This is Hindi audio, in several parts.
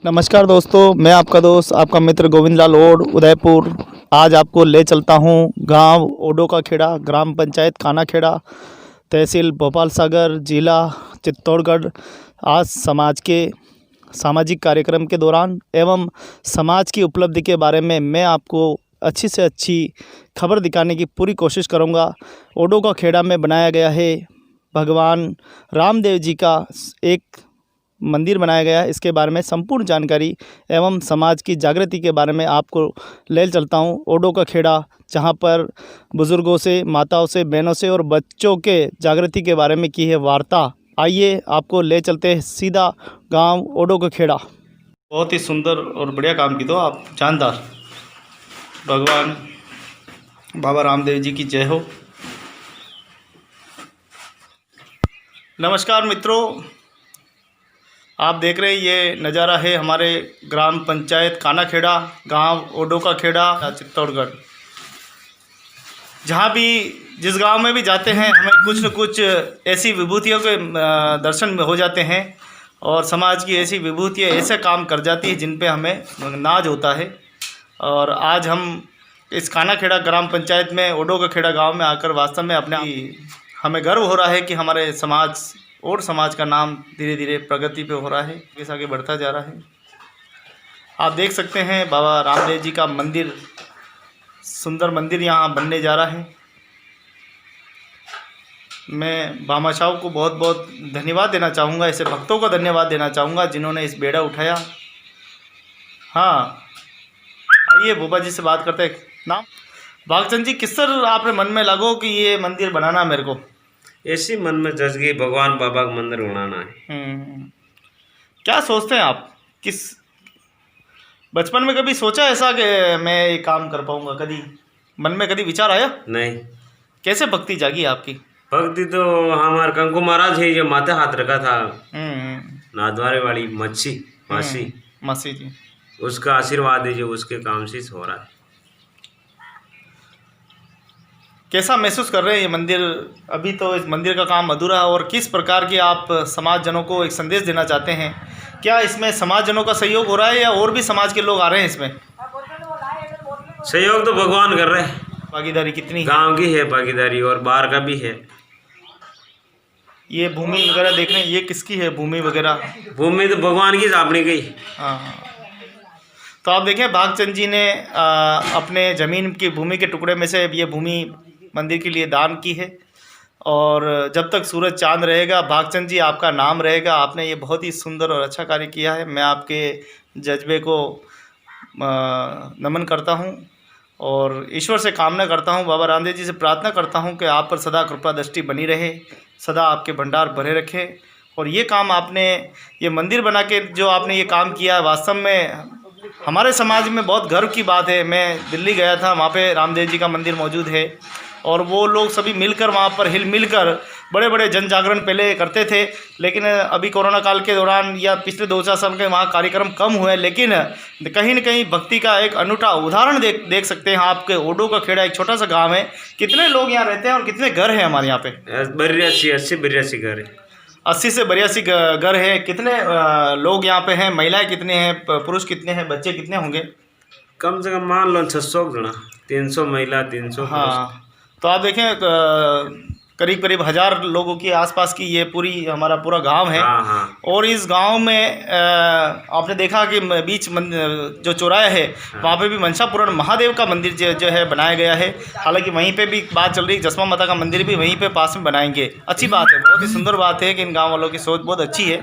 नमस्कार दोस्तों, मैं आपका दोस्त आपका मित्र गोविंद लाल ओड उदयपुर। आज आपको ले चलता हूँ गांव ओडो का खेड़ा, ग्राम पंचायत खाना खेड़ा, तहसील भोपाल सागर, जिला चित्तौड़गढ़। आज समाज के सामाजिक कार्यक्रम के दौरान एवं समाज की उपलब्धि के बारे में मैं आपको अच्छी से अच्छी खबर दिखाने की पूरी कोशिश करूँगा। ओडो का खेड़ा में बनाया गया है भगवान रामदेव जी का एक मंदिर बनाया गया है। इसके बारे में संपूर्ण जानकारी एवं समाज की जागृति के बारे में आपको ले चलता हूँ। ओडो का खेड़ा, जहाँ पर बुज़ुर्गों से, माताओं से, बहनों से और बच्चों के जागृति के बारे में की है वार्ता। आइए आपको ले चलते हैं सीधा गांव ओडो का खेड़ा। बहुत ही सुंदर और बढ़िया काम की तो आप जानदार। भगवान बाबा रामदेव जी की जय हो। नमस्कार मित्रों, आप देख रहे हैं ये नज़ारा है हमारे ग्राम पंचायत खाना खेड़ा, गांव ओडो का खेड़ा, चित्तौड़गढ़। जहाँ भी जिस गांव में भी जाते हैं हमें कुछ न कुछ ऐसी विभूतियों के दर्शन में हो जाते हैं और समाज की ऐसी विभूतियाँ ऐसे काम कर जाती है जिन पे हमें नाज होता है। और आज हम इस खाना खेड़ा ग्राम पंचायत में ओडो का खेड़ा गाँव में आकर वास्तव में हमें गर्व हो रहा है कि हमारे समाज का नाम धीरे धीरे प्रगति पे हो रहा है, कैसे आगे बढ़ता जा रहा है। आप देख सकते हैं बाबा रामदेव जी का मंदिर, सुंदर मंदिर यहाँ बनने जा रहा है। मैं भामाशाह को बहुत बहुत धन्यवाद देना चाहूँगा, ऐसे भक्तों को धन्यवाद देना चाहूँगा जिन्होंने इस बेड़ा उठाया। हाँ, आइए भूपा जी से बात करते हैं। नाम भागचंद जी, किस तरह आपने मन में लगो कि ये मंदिर बनाना मेरे को? ऐसी मन में जज गई भगवान बाबा का मंदिर बनाना है। क्या सोचते हैं आप? किस बचपन में कभी सोचा ऐसा कि मैं ये काम कर पाऊंगा? कभी मन में कभी विचार आया? नहीं। कैसे भक्ति जागी आपकी? भक्ति तो हमारे कंकु महाराज है जो माथे हाथ रखा था, नादवारे वाली मासी मासी जी, उसका आशीर्वाद है जो उसके काम से हो रहा है। कैसा महसूस कर रहे हैं ये मंदिर? अभी तो इस मंदिर का काम अधूरा है और किस प्रकार की आप समाज जनों को एक संदेश देना चाहते हैं? क्या इसमें समाज जनों का सहयोग हो रहा है या और भी समाज के लोग आ रहे हैं इसमें? सहयोग तो भगवान कर रहे हैं। भागीदारी कितनी? गांव की है भागीदारी और बाहर का भी है। ये भूमि वगैरह देख रहे हैं, ये किसकी है भूमि वगैरह? भूमि तो भगवान की अपनी गई। हाँ, तो आप देखें भागचंद जी ने अपने ज़मीन की भूमि के टुकड़े में से ये भूमि मंदिर के लिए दान की है। और जब तक सूरज चांद रहेगा भागचंद जी आपका नाम रहेगा। आपने ये बहुत ही सुंदर और अच्छा कार्य किया है। मैं आपके जज्बे को नमन करता हूँ और ईश्वर से कामना करता हूँ, बाबा रामदेव जी से प्रार्थना करता हूँ कि आप पर सदा कृपा दृष्टि बनी रहे, सदा आपके भंडार भरे रखे। और ये काम आपने, ये मंदिर बना के जो आपने ये काम किया है, वास्तव में हमारे समाज में बहुत गर्व की बात है। मैं दिल्ली गया था, वहाँ पे रामदेव जी का मंदिर मौजूद है और वो लोग सभी मिलकर वहाँ पर हिल मिलकर बड़े बड़े जन जागरण पहले करते थे। लेकिन अभी कोरोना काल के दौरान या पिछले 2-4 साल के वहाँ कार्यक्रम कम हुए, लेकिन कहीं न कहीं भक्ति का एक अनूठा उदाहरण देख सकते हैं। आपके ओडो का खेड़ा एक छोटा सा गाँव है, कितने लोग यहाँ रहते हैं और कितने घर हैं हमारे यहाँ पे? 82 घर है। 80 से 82 घर है। कितने लोग यहाँ पे हैं? महिलाएं कितने हैं, पुरुष कितने हैं, बच्चे कितने होंगे? कम से कम मान लो 600 जना, 300 महिला, 300 पुरुष। हाँ, तो आप देखें करीब करीब 1000 लोगों के आसपास की ये हमारा पूरा गांव है। हाँ, हाँ। और इस गांव में आपने देखा कि बीच जो चौराया है, हाँ। वहाँ पे भी मनसापुरम महादेव का मंदिर जो है बनाया गया है। हालांकि वहीं पे भी बात चल रही है, जसमा माता का मंदिर भी वहीं पे पास में बनाएंगे। अच्छी बात है, बहुत ही सुंदर बात है कि इन गाँव वालों की सोच बहुत अच्छी है।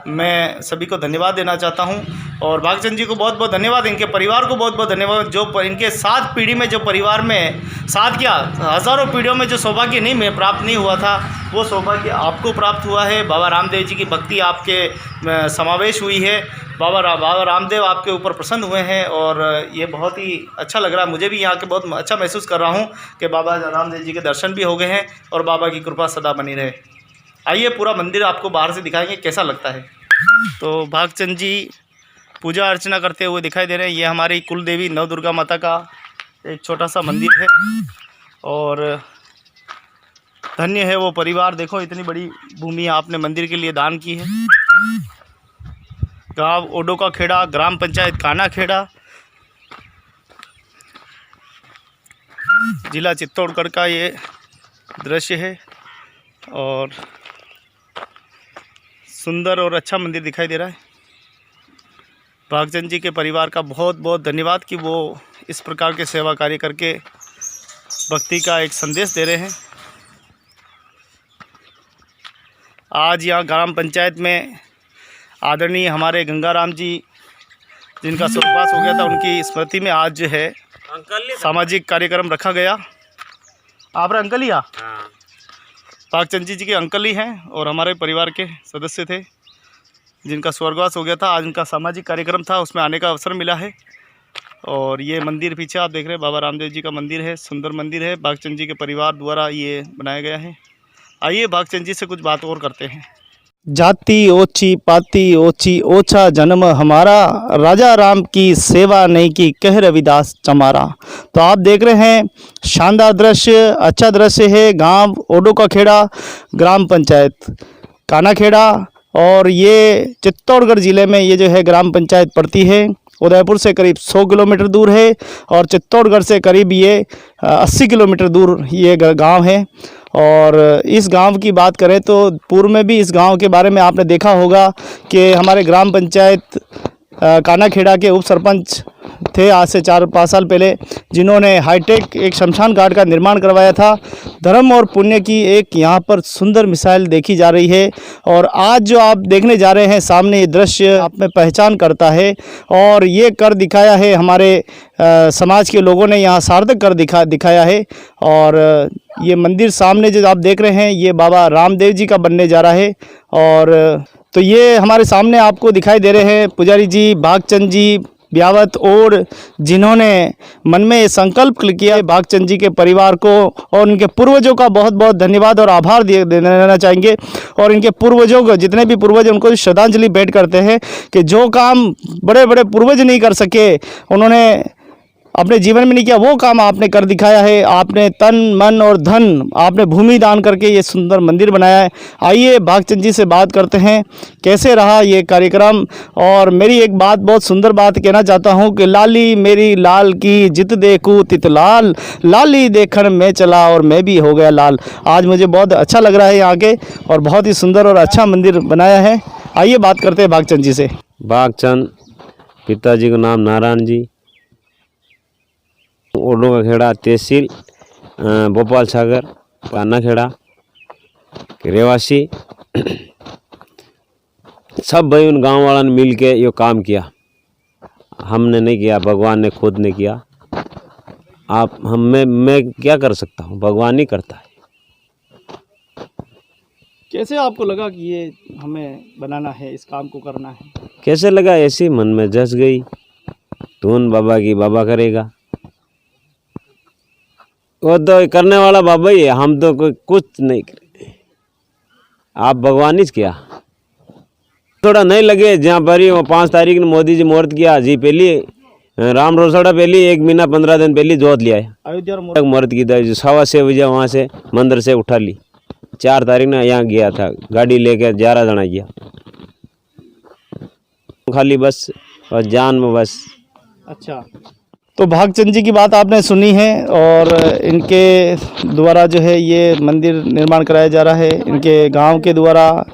मैं सभी को धन्यवाद देना चाहता हूँ और भागचंद जी को बहुत बहुत धन्यवाद, इनके परिवार को बहुत बहुत धन्यवाद, जो इनके 7 पीढ़ी में जो परिवार में 7 क्या हज़ारों पीढ़ियों में जो सौभाग्य नहीं प्राप्त नहीं हुआ था, वो सौभाग्य आपको प्राप्त हुआ है। बाबा रामदेव जी की भक्ति आपके समावेश हुई है। बाबा रामदेव आपके ऊपर प्रसन्न हुए हैं और ये बहुत ही अच्छा लग रहा है। मुझे भी यहाँ के बहुत अच्छा महसूस कर रहा हूँ कि बाबा रामदेव जी के दर्शन भी हो गए हैं और बाबा की कृपा सदा बनी रहे। आइए पूरा मंदिर आपको बाहर से दिखाएंगे कैसा लगता है। तो भागचंद जी पूजा अर्चना करते हुए दिखाई दे रहे हैं। ये हमारी कुल देवी नव दुर्गा माता का एक छोटा सा मंदिर है और धन्य है वो परिवार। देखो इतनी बड़ी भूमि आपने मंदिर के लिए दान की है। गांव ओडो का खेड़ा, ग्राम पंचायत काना खेड़ा, जिला चित्तौड़गढ़ का ये दृश्य है। और सुंदर और अच्छा मंदिर दिखाई दे रहा है। भागचंद जी के परिवार का बहुत बहुत धन्यवाद कि वो इस प्रकार के सेवा कार्य करके भक्ति का एक संदेश दे रहे हैं। आज यहाँ ग्राम पंचायत में आदरणीय हमारे गंगाराम जी, जिनका स्वर्गवास हो गया था, उनकी स्मृति में आज जो है सामाजिक कार्यक्रम रखा गया। आप रे अंकल ही आ भागचंद जी के अंकल ही हैं और हमारे परिवार के सदस्य थे, जिनका स्वर्गवास हो गया था। आज उनका सामाजिक कार्यक्रम था, उसमें आने का अवसर मिला है। और ये मंदिर पीछे आप देख रहे हैं बाबा रामदेव जी का मंदिर है, सुंदर मंदिर है, भागचंद जी के परिवार द्वारा ये बनाया गया है। आइए भागचंद जी से कुछ बात और करते हैं। जाति ओछी पाती ओछी ओछा जन्म हमारा, राजा राम की सेवा नहीं की कह रविदास चमारा। तो आप देख रहे हैं शानदार दृश्य, अच्छा दृश्य है। गांव ओडो का खेड़ा, ग्राम पंचायत काना खेड़ा, और ये चित्तौड़गढ़ ज़िले में ये जो है ग्राम पंचायत पड़ती है। उदयपुर से करीब 100 किलोमीटर दूर है और चित्तौड़गढ़ से करीब ये 80 किलोमीटर दूर ये गांव है। और इस गांव की बात करें तो पूर्व में भी इस गांव के बारे में आपने देखा होगा कि हमारे ग्राम पंचायत काना खेड़ा के उप सरपंच थे आज से 4-5 साल पहले, जिन्होंने हाईटेक एक शमशान घाट का निर्माण करवाया था। धर्म और पुण्य की एक यहाँ पर सुंदर मिसाल देखी जा रही है। और आज जो आप देखने जा रहे हैं सामने, ये दृश्य आप में पहचान करता है। और ये कर दिखाया है हमारे समाज के लोगों ने, यहाँ सार्थक कर दिखाया है। और ये मंदिर सामने जो आप देख रहे हैं, ये बाबा रामदेव जी का बनने जा रहा है। और तो ये हमारे सामने आपको दिखाई दे रहे हैं पुजारी जी भागचंद जी ब्यावत, और जिन्होंने मन में ये संकल्प किया। भागचंद जी के परिवार को और उनके पूर्वजों का बहुत बहुत धन्यवाद और आभार देना चाहेंगे। और इनके पूर्वजों को, जितने भी पूर्वज, उनको श्रद्धांजलि भेंट करते हैं कि जो काम बड़े बड़े पूर्वज नहीं कर सके, उन्होंने अपने जीवन में नहीं किया, वो काम आपने कर दिखाया है। आपने तन मन और धन आपने भूमि दान करके ये सुंदर मंदिर बनाया है। आइए भागचंद जी से बात करते हैं कैसे रहा ये कार्यक्रम। और मेरी एक बात, बहुत सुंदर बात कहना चाहता हूँ कि लाली मेरी लाल की जित देखूँ तित लाल, लाली देखन में चला और मैं भी हो गया लाल। आज मुझे बहुत अच्छा लग रहा है यहाँ के, और बहुत ही सुंदर और अच्छा मंदिर बनाया है। आइए बात करते हैं भागचंद जी से। भागचंद, पिताजी का नाम नारायण जी, ओडो का खेड़ा, तहसील भोपाल सागर, काना खेड़ा के रहवासी। सब भाई उन गांव वालों ने मिल के ये काम किया, हमने नहीं किया, भगवान ने खुद ने किया। मैं क्या कर सकता हूँ, भगवान ही करता है। कैसे आपको लगा कि ये हमें बनाना है, इस काम को करना है? कैसे लगा, ऐसी मन में जस गई धुन बाबा की, बाबा करेगा। वो तो करने वाला बाबा ही है, हम तो कोई कुछ नहीं करे। आप भगवान ही किया। थोड़ा नहीं लगे जहाँ पर ही 5 तारीख ने मोदी जी मुहूर्त किया जी, पहली राम रोसड़ा पहली 1 महीना 15 दिन पहले जोत लिया है अयोध्या मुहूर्त की था। 6:15 बजे वहाँ से मंदिर से उठा ली। 4 तारीख ने यहाँ गया था, गाड़ी लेके 11 जना गया, खाली बस और जान में बस। अच्छा, तो भागचंद जी की बात आपने सुनी है और इनके द्वारा जो है ये मंदिर निर्माण कराया जा रहा है। इनके गांव के द्वारा,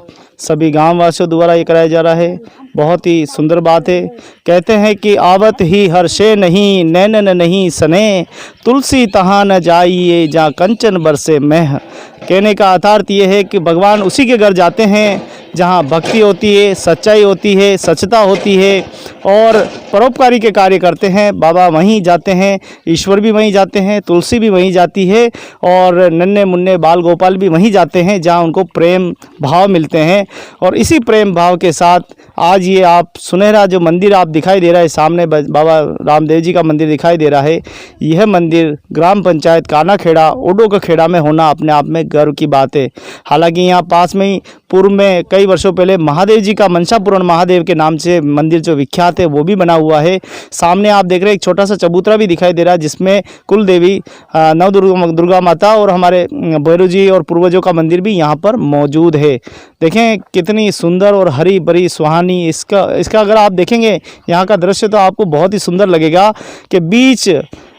सभी गांव वासियों द्वारा ये कराया जा रहा है। बहुत ही सुंदर बात है। कहते हैं कि आवत ही हर्षे नहीं, नैनन नहीं सने, तुलसी तहाँ न जाइए जहाँ कंचन बरसे मेह। कहने का अर्थार्थ ये है कि भगवान उसी के घर जाते हैं जहाँ भक्ति होती है, सच्चाई होती है, सच्चता होती है और परोपकारी के कार्य करते हैं। बाबा वहीं जाते हैं, ईश्वर भी वहीं जाते हैं, तुलसी भी वहीं जाती है और नन्हे मुन्ने बाल गोपाल भी वहीं जाते हैं जहाँ उनको प्रेम भाव मिलते हैं। और इसी प्रेम भाव के साथ आज ये आप सुनहरा जो मंदिर आप दिखाई दे रहा है सामने, बाबा रामदेव जी का मंदिर दिखाई दे रहा है, यह मंदिर ग्राम पंचायत काना खेड़ा, ओडो का खेड़ा में होना अपने आप में गर्व की बात है। हालांकि यहाँ पास में ही पूर्व में कई वर्षों पहले महादेव जी का, मनसापुरण महादेव के नाम से मंदिर जो विख्यात बात है वो भी बना हुआ है। सामने आप देख रहे हैं एक छोटा सा चबूतरा भी दिखाई दे रहा है जिसमें कुल देवी नव दुर्गा माता और हमारे भैरव जी और पूर्वजों का मंदिर भी यहाँ पर मौजूद है। देखें कितनी सुंदर और हरी भरी सुहानी इसका अगर आप देखेंगे यहाँ का दृश्य तो आपको बहुत ही सुंदर लगेगा कि बीच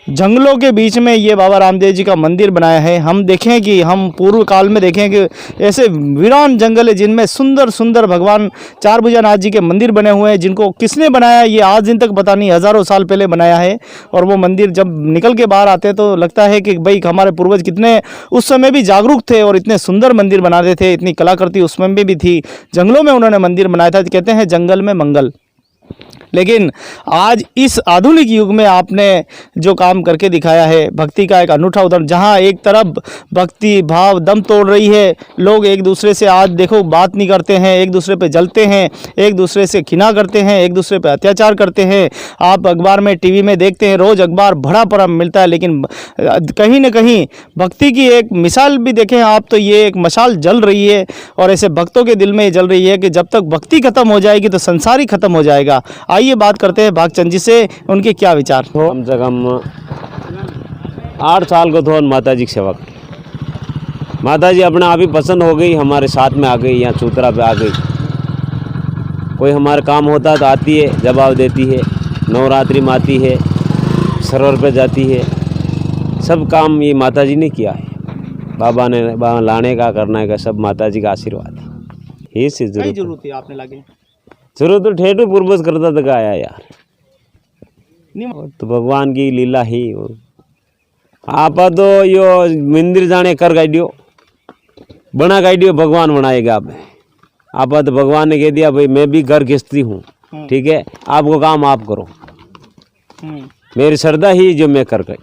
जंगलों के बीच में ये बाबा रामदेव जी का मंदिर बनाया है। हम देखें कि हम पूर्व काल में देखें कि ऐसे वीरान जंगल है जिनमें सुंदर सुंदर भगवान चार भुजानाथ जी के मंदिर बने हुए हैं, जिनको किसने बनाया ये आज दिन तक पता नहीं, हज़ारों साल पहले बनाया है। और वो मंदिर जब निकल के बाहर आते हैं तो लगता है कि भाई हमारे पूर्वज कितने उस समय भी जागरूक थे और इतने सुंदर मंदिर बनाते थे, इतनी कलाकृति उस समय भी थी। जंगलों में उन्होंने मंदिर बनाया था, कहते हैं जंगल में मंगल। लेकिन आज इस आधुनिक युग में आपने जो काम करके दिखाया है भक्ति का एक अनूठा उदाहरण, जहां एक तरफ भक्ति भाव दम तोड़ रही है, लोग एक दूसरे से आज देखो बात नहीं करते हैं, एक दूसरे पे जलते हैं, एक दूसरे से घिना करते हैं, एक दूसरे पे अत्याचार करते हैं। आप अखबार में टीवी में देखते हैं, रोज़ अखबार भरा पड़ा मिलता है, लेकिन कहीं न कहीं भक्ति की एक मिसाल भी देखें आप तो ये एक मशाल जल रही है और ऐसे भक्तों के दिल में जल रही है कि जब तक भक्ति खत्म हो जाएगी तो संसार ही खत्म हो जाएगा। आइए बात करते हैं भागचंद जी से, उनके क्या विचार। कम से कम 8 साल को तो माता जी की सेवा करी। माता जी अपने आप ही पसंद हो गई, हमारे साथ में आ गई, यहाँ चूतरा पे आ गई। कोई हमारा काम होता तो आती है, जवाब देती है, नवरात्रि में आती है, सरोवर पे जाती है, सब काम ये माता जी ने किया है। बाबा ने लाने का करने का सब माता जी का आशीर्वाद है। इसी जरूरत है आपने लगे शुरू तो ठेठू पूर्वज करता तक आया यार, तो भगवान की लीला ही। आप तो यो मंदिर जाने कर गाइडियो बना गाइडियो भगवान बनाएगा आप तो भगवान ने कह दिया भाई मैं भी घर खींचती हूँ, ठीक है, आपको काम आप करो, मेरी श्रद्धा ही जो मैं कर गई।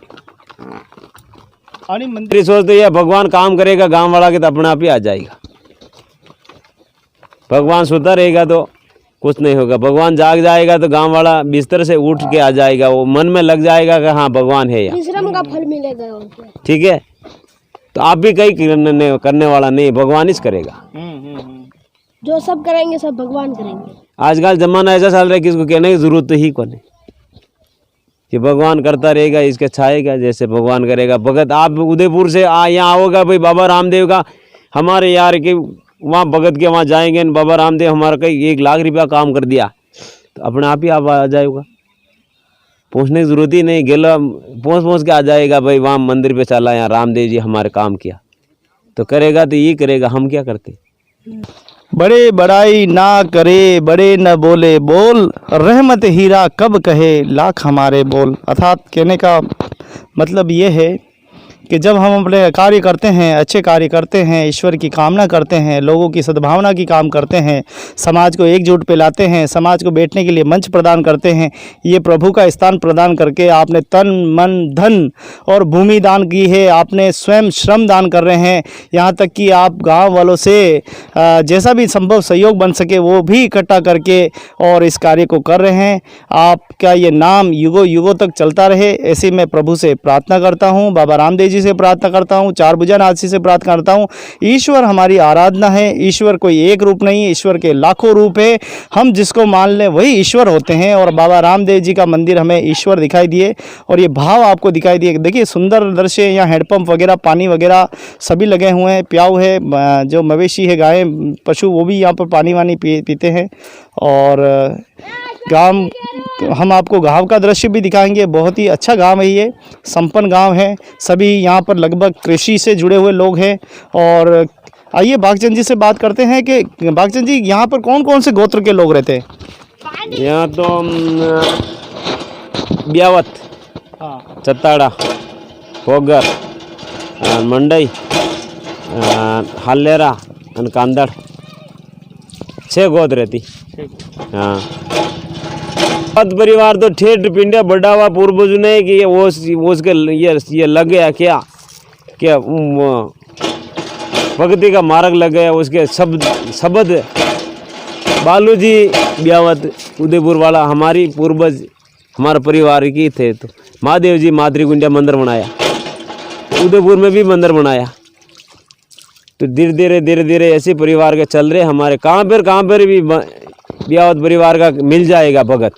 मंदिर सोचते ये भगवान काम करेगा गांव वाला के तो अपने आप ही आ जाएगा। भगवान सोता रहेगा तो कुछ नहीं होगा, भगवान जाग जाएगा तो गांव वाला बिस्तर से उठ के आ जाएगा, वो मन में लग जाएगा कि हाँ भगवान है यहाँ, श्रम का फल मिलेगा, ठीक है। तो आप भी कहीं करने वाला नहीं, भगवान ही करेगा। जो सब करेंगे सब भगवान करेंगे। आजकल जमाना ऐसा चल रहा है किसको कहने की जरूरत तो ही कौन है, कि भगवान करता रहेगा, इसके छाएगा जैसे भगवान करेगा। भगत आप उदयपुर से यहाँ आओगा भाई बाबा रामदेव का, हमारे यार के वहाँ भगत के वहाँ जाएंगे, बाबा रामदेव हमारा कहीं 1 लाख रुपया काम कर दिया, तो अपने आप ही आप आ जाएगा, पूछने की जरूरत ही नहीं, गेला पहुँच के आ जाएगा भाई वहाँ मंदिर पे चला, यहाँ रामदेव जी हमारे काम किया, तो करेगा तो ये करेगा, हम क्या करते। बड़े बड़ाई ना करे, बड़े न बोले बोल, रहमत हीरा कब कहे लाख हमारे बोल। अर्थात कहने का मतलब ये है कि जब हम अपने कार्य करते हैं, अच्छे कार्य करते हैं, ईश्वर की कामना करते हैं, लोगों की सद्भावना की काम करते हैं, समाज को एकजुट पे लाते हैं, समाज को बैठने के लिए मंच प्रदान करते हैं, ये प्रभु का स्थान प्रदान करके आपने तन मन धन और भूमि दान की है, आपने स्वयं श्रम दान कर रहे हैं, यहाँ तक कि आप गांव वालों से जैसा भी संभव सहयोग बन सके वो भी इकट्ठा करके और इस कार्य को कर रहे हैं। आपका ये नाम युगों युगों तक चलता रहे, ऐसी मैं प्रभु से प्रार्थना करता हूँ, बाबा रामदेव जी से प्रार्थना करता हूँ, चार भुजानाथ जी से प्रार्थना करता हूँ। ईश्वर हमारी आराधना है, ईश्वर कोई एक रूप नहीं, ईश्वर के लाखों रूप है, हम जिसको मान लें वही ईश्वर होते हैं। और बाबा रामदेव जी का मंदिर हमें ईश्वर दिखाई दिए और ये भाव आपको दिखाई दिए। देखिए सुंदर दृश्य, यहाँ हैंडपम्प वगैरह पानी वगैरह सभी लगे हुए हैं, प्याऊ है, जो मवेशी है गाय पशु वो भी यहाँ पर पानी वानी पीते हैं। और गांव हम आपको गांव का दृश्य भी दिखाएंगे, बहुत ही अच्छा गांव है, ये संपन्न गांव है, सभी यहाँ पर लगभग कृषि से जुड़े हुए लोग हैं। और आइए भागचंद जी से बात करते हैं कि भागचंद जी यहाँ पर कौन कौन से गोत्र के लोग रहते हैं। यहाँ तो ब्यावत, चत्ताड़ा, पोगर, मंडई, हालेरा, कांदड़, 6 गोद रहती। हाँ परिवार तो ठेठ पिंडा बड़ा हुआ पूर्वज ने कि वो उसके ये लग गया क्या भक्ति का मार्ग लग गया, उसके शब्द बालू जी ब्यावत उदयपुर वाला हमारी पूर्वज हमारे परिवार की थे। तो महादेव जी मातृकुंडिया मंदिर बनाया, उदयपुर में भी मंदिर बनाया। तो धीरे धीरे ऐसे परिवार के चल रहे हमारे। कहाँ पर भी ब्यावत परिवार का मिल जाएगा भगत,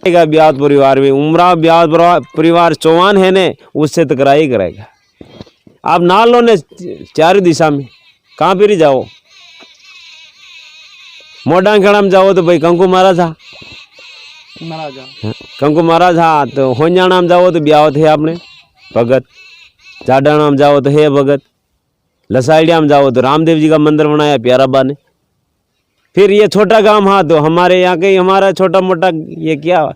ब्याह परिवार में उमरा ब्याह परिवार चौहान है ने उससे तो करा ही करेगा। आप ना लो ने चारों दिशा में कहाँ पर ही जाओ, मोटा खेड़ा में जाओ तो भाई कंकु महाराज था, कंकु महाराज हाँ, तो होन्याणा में जाओ तो ब्याह थे आपने भगत, जाडाना में जाओ तो है भगत, लसाइडिया में जाओ तो रामदेव जी का मंदिर बनाया प्याराबा ने। फिर ये छोटा गांव हाँ, तो हमारे यहाँ के हमारा छोटा मोटा ये क्या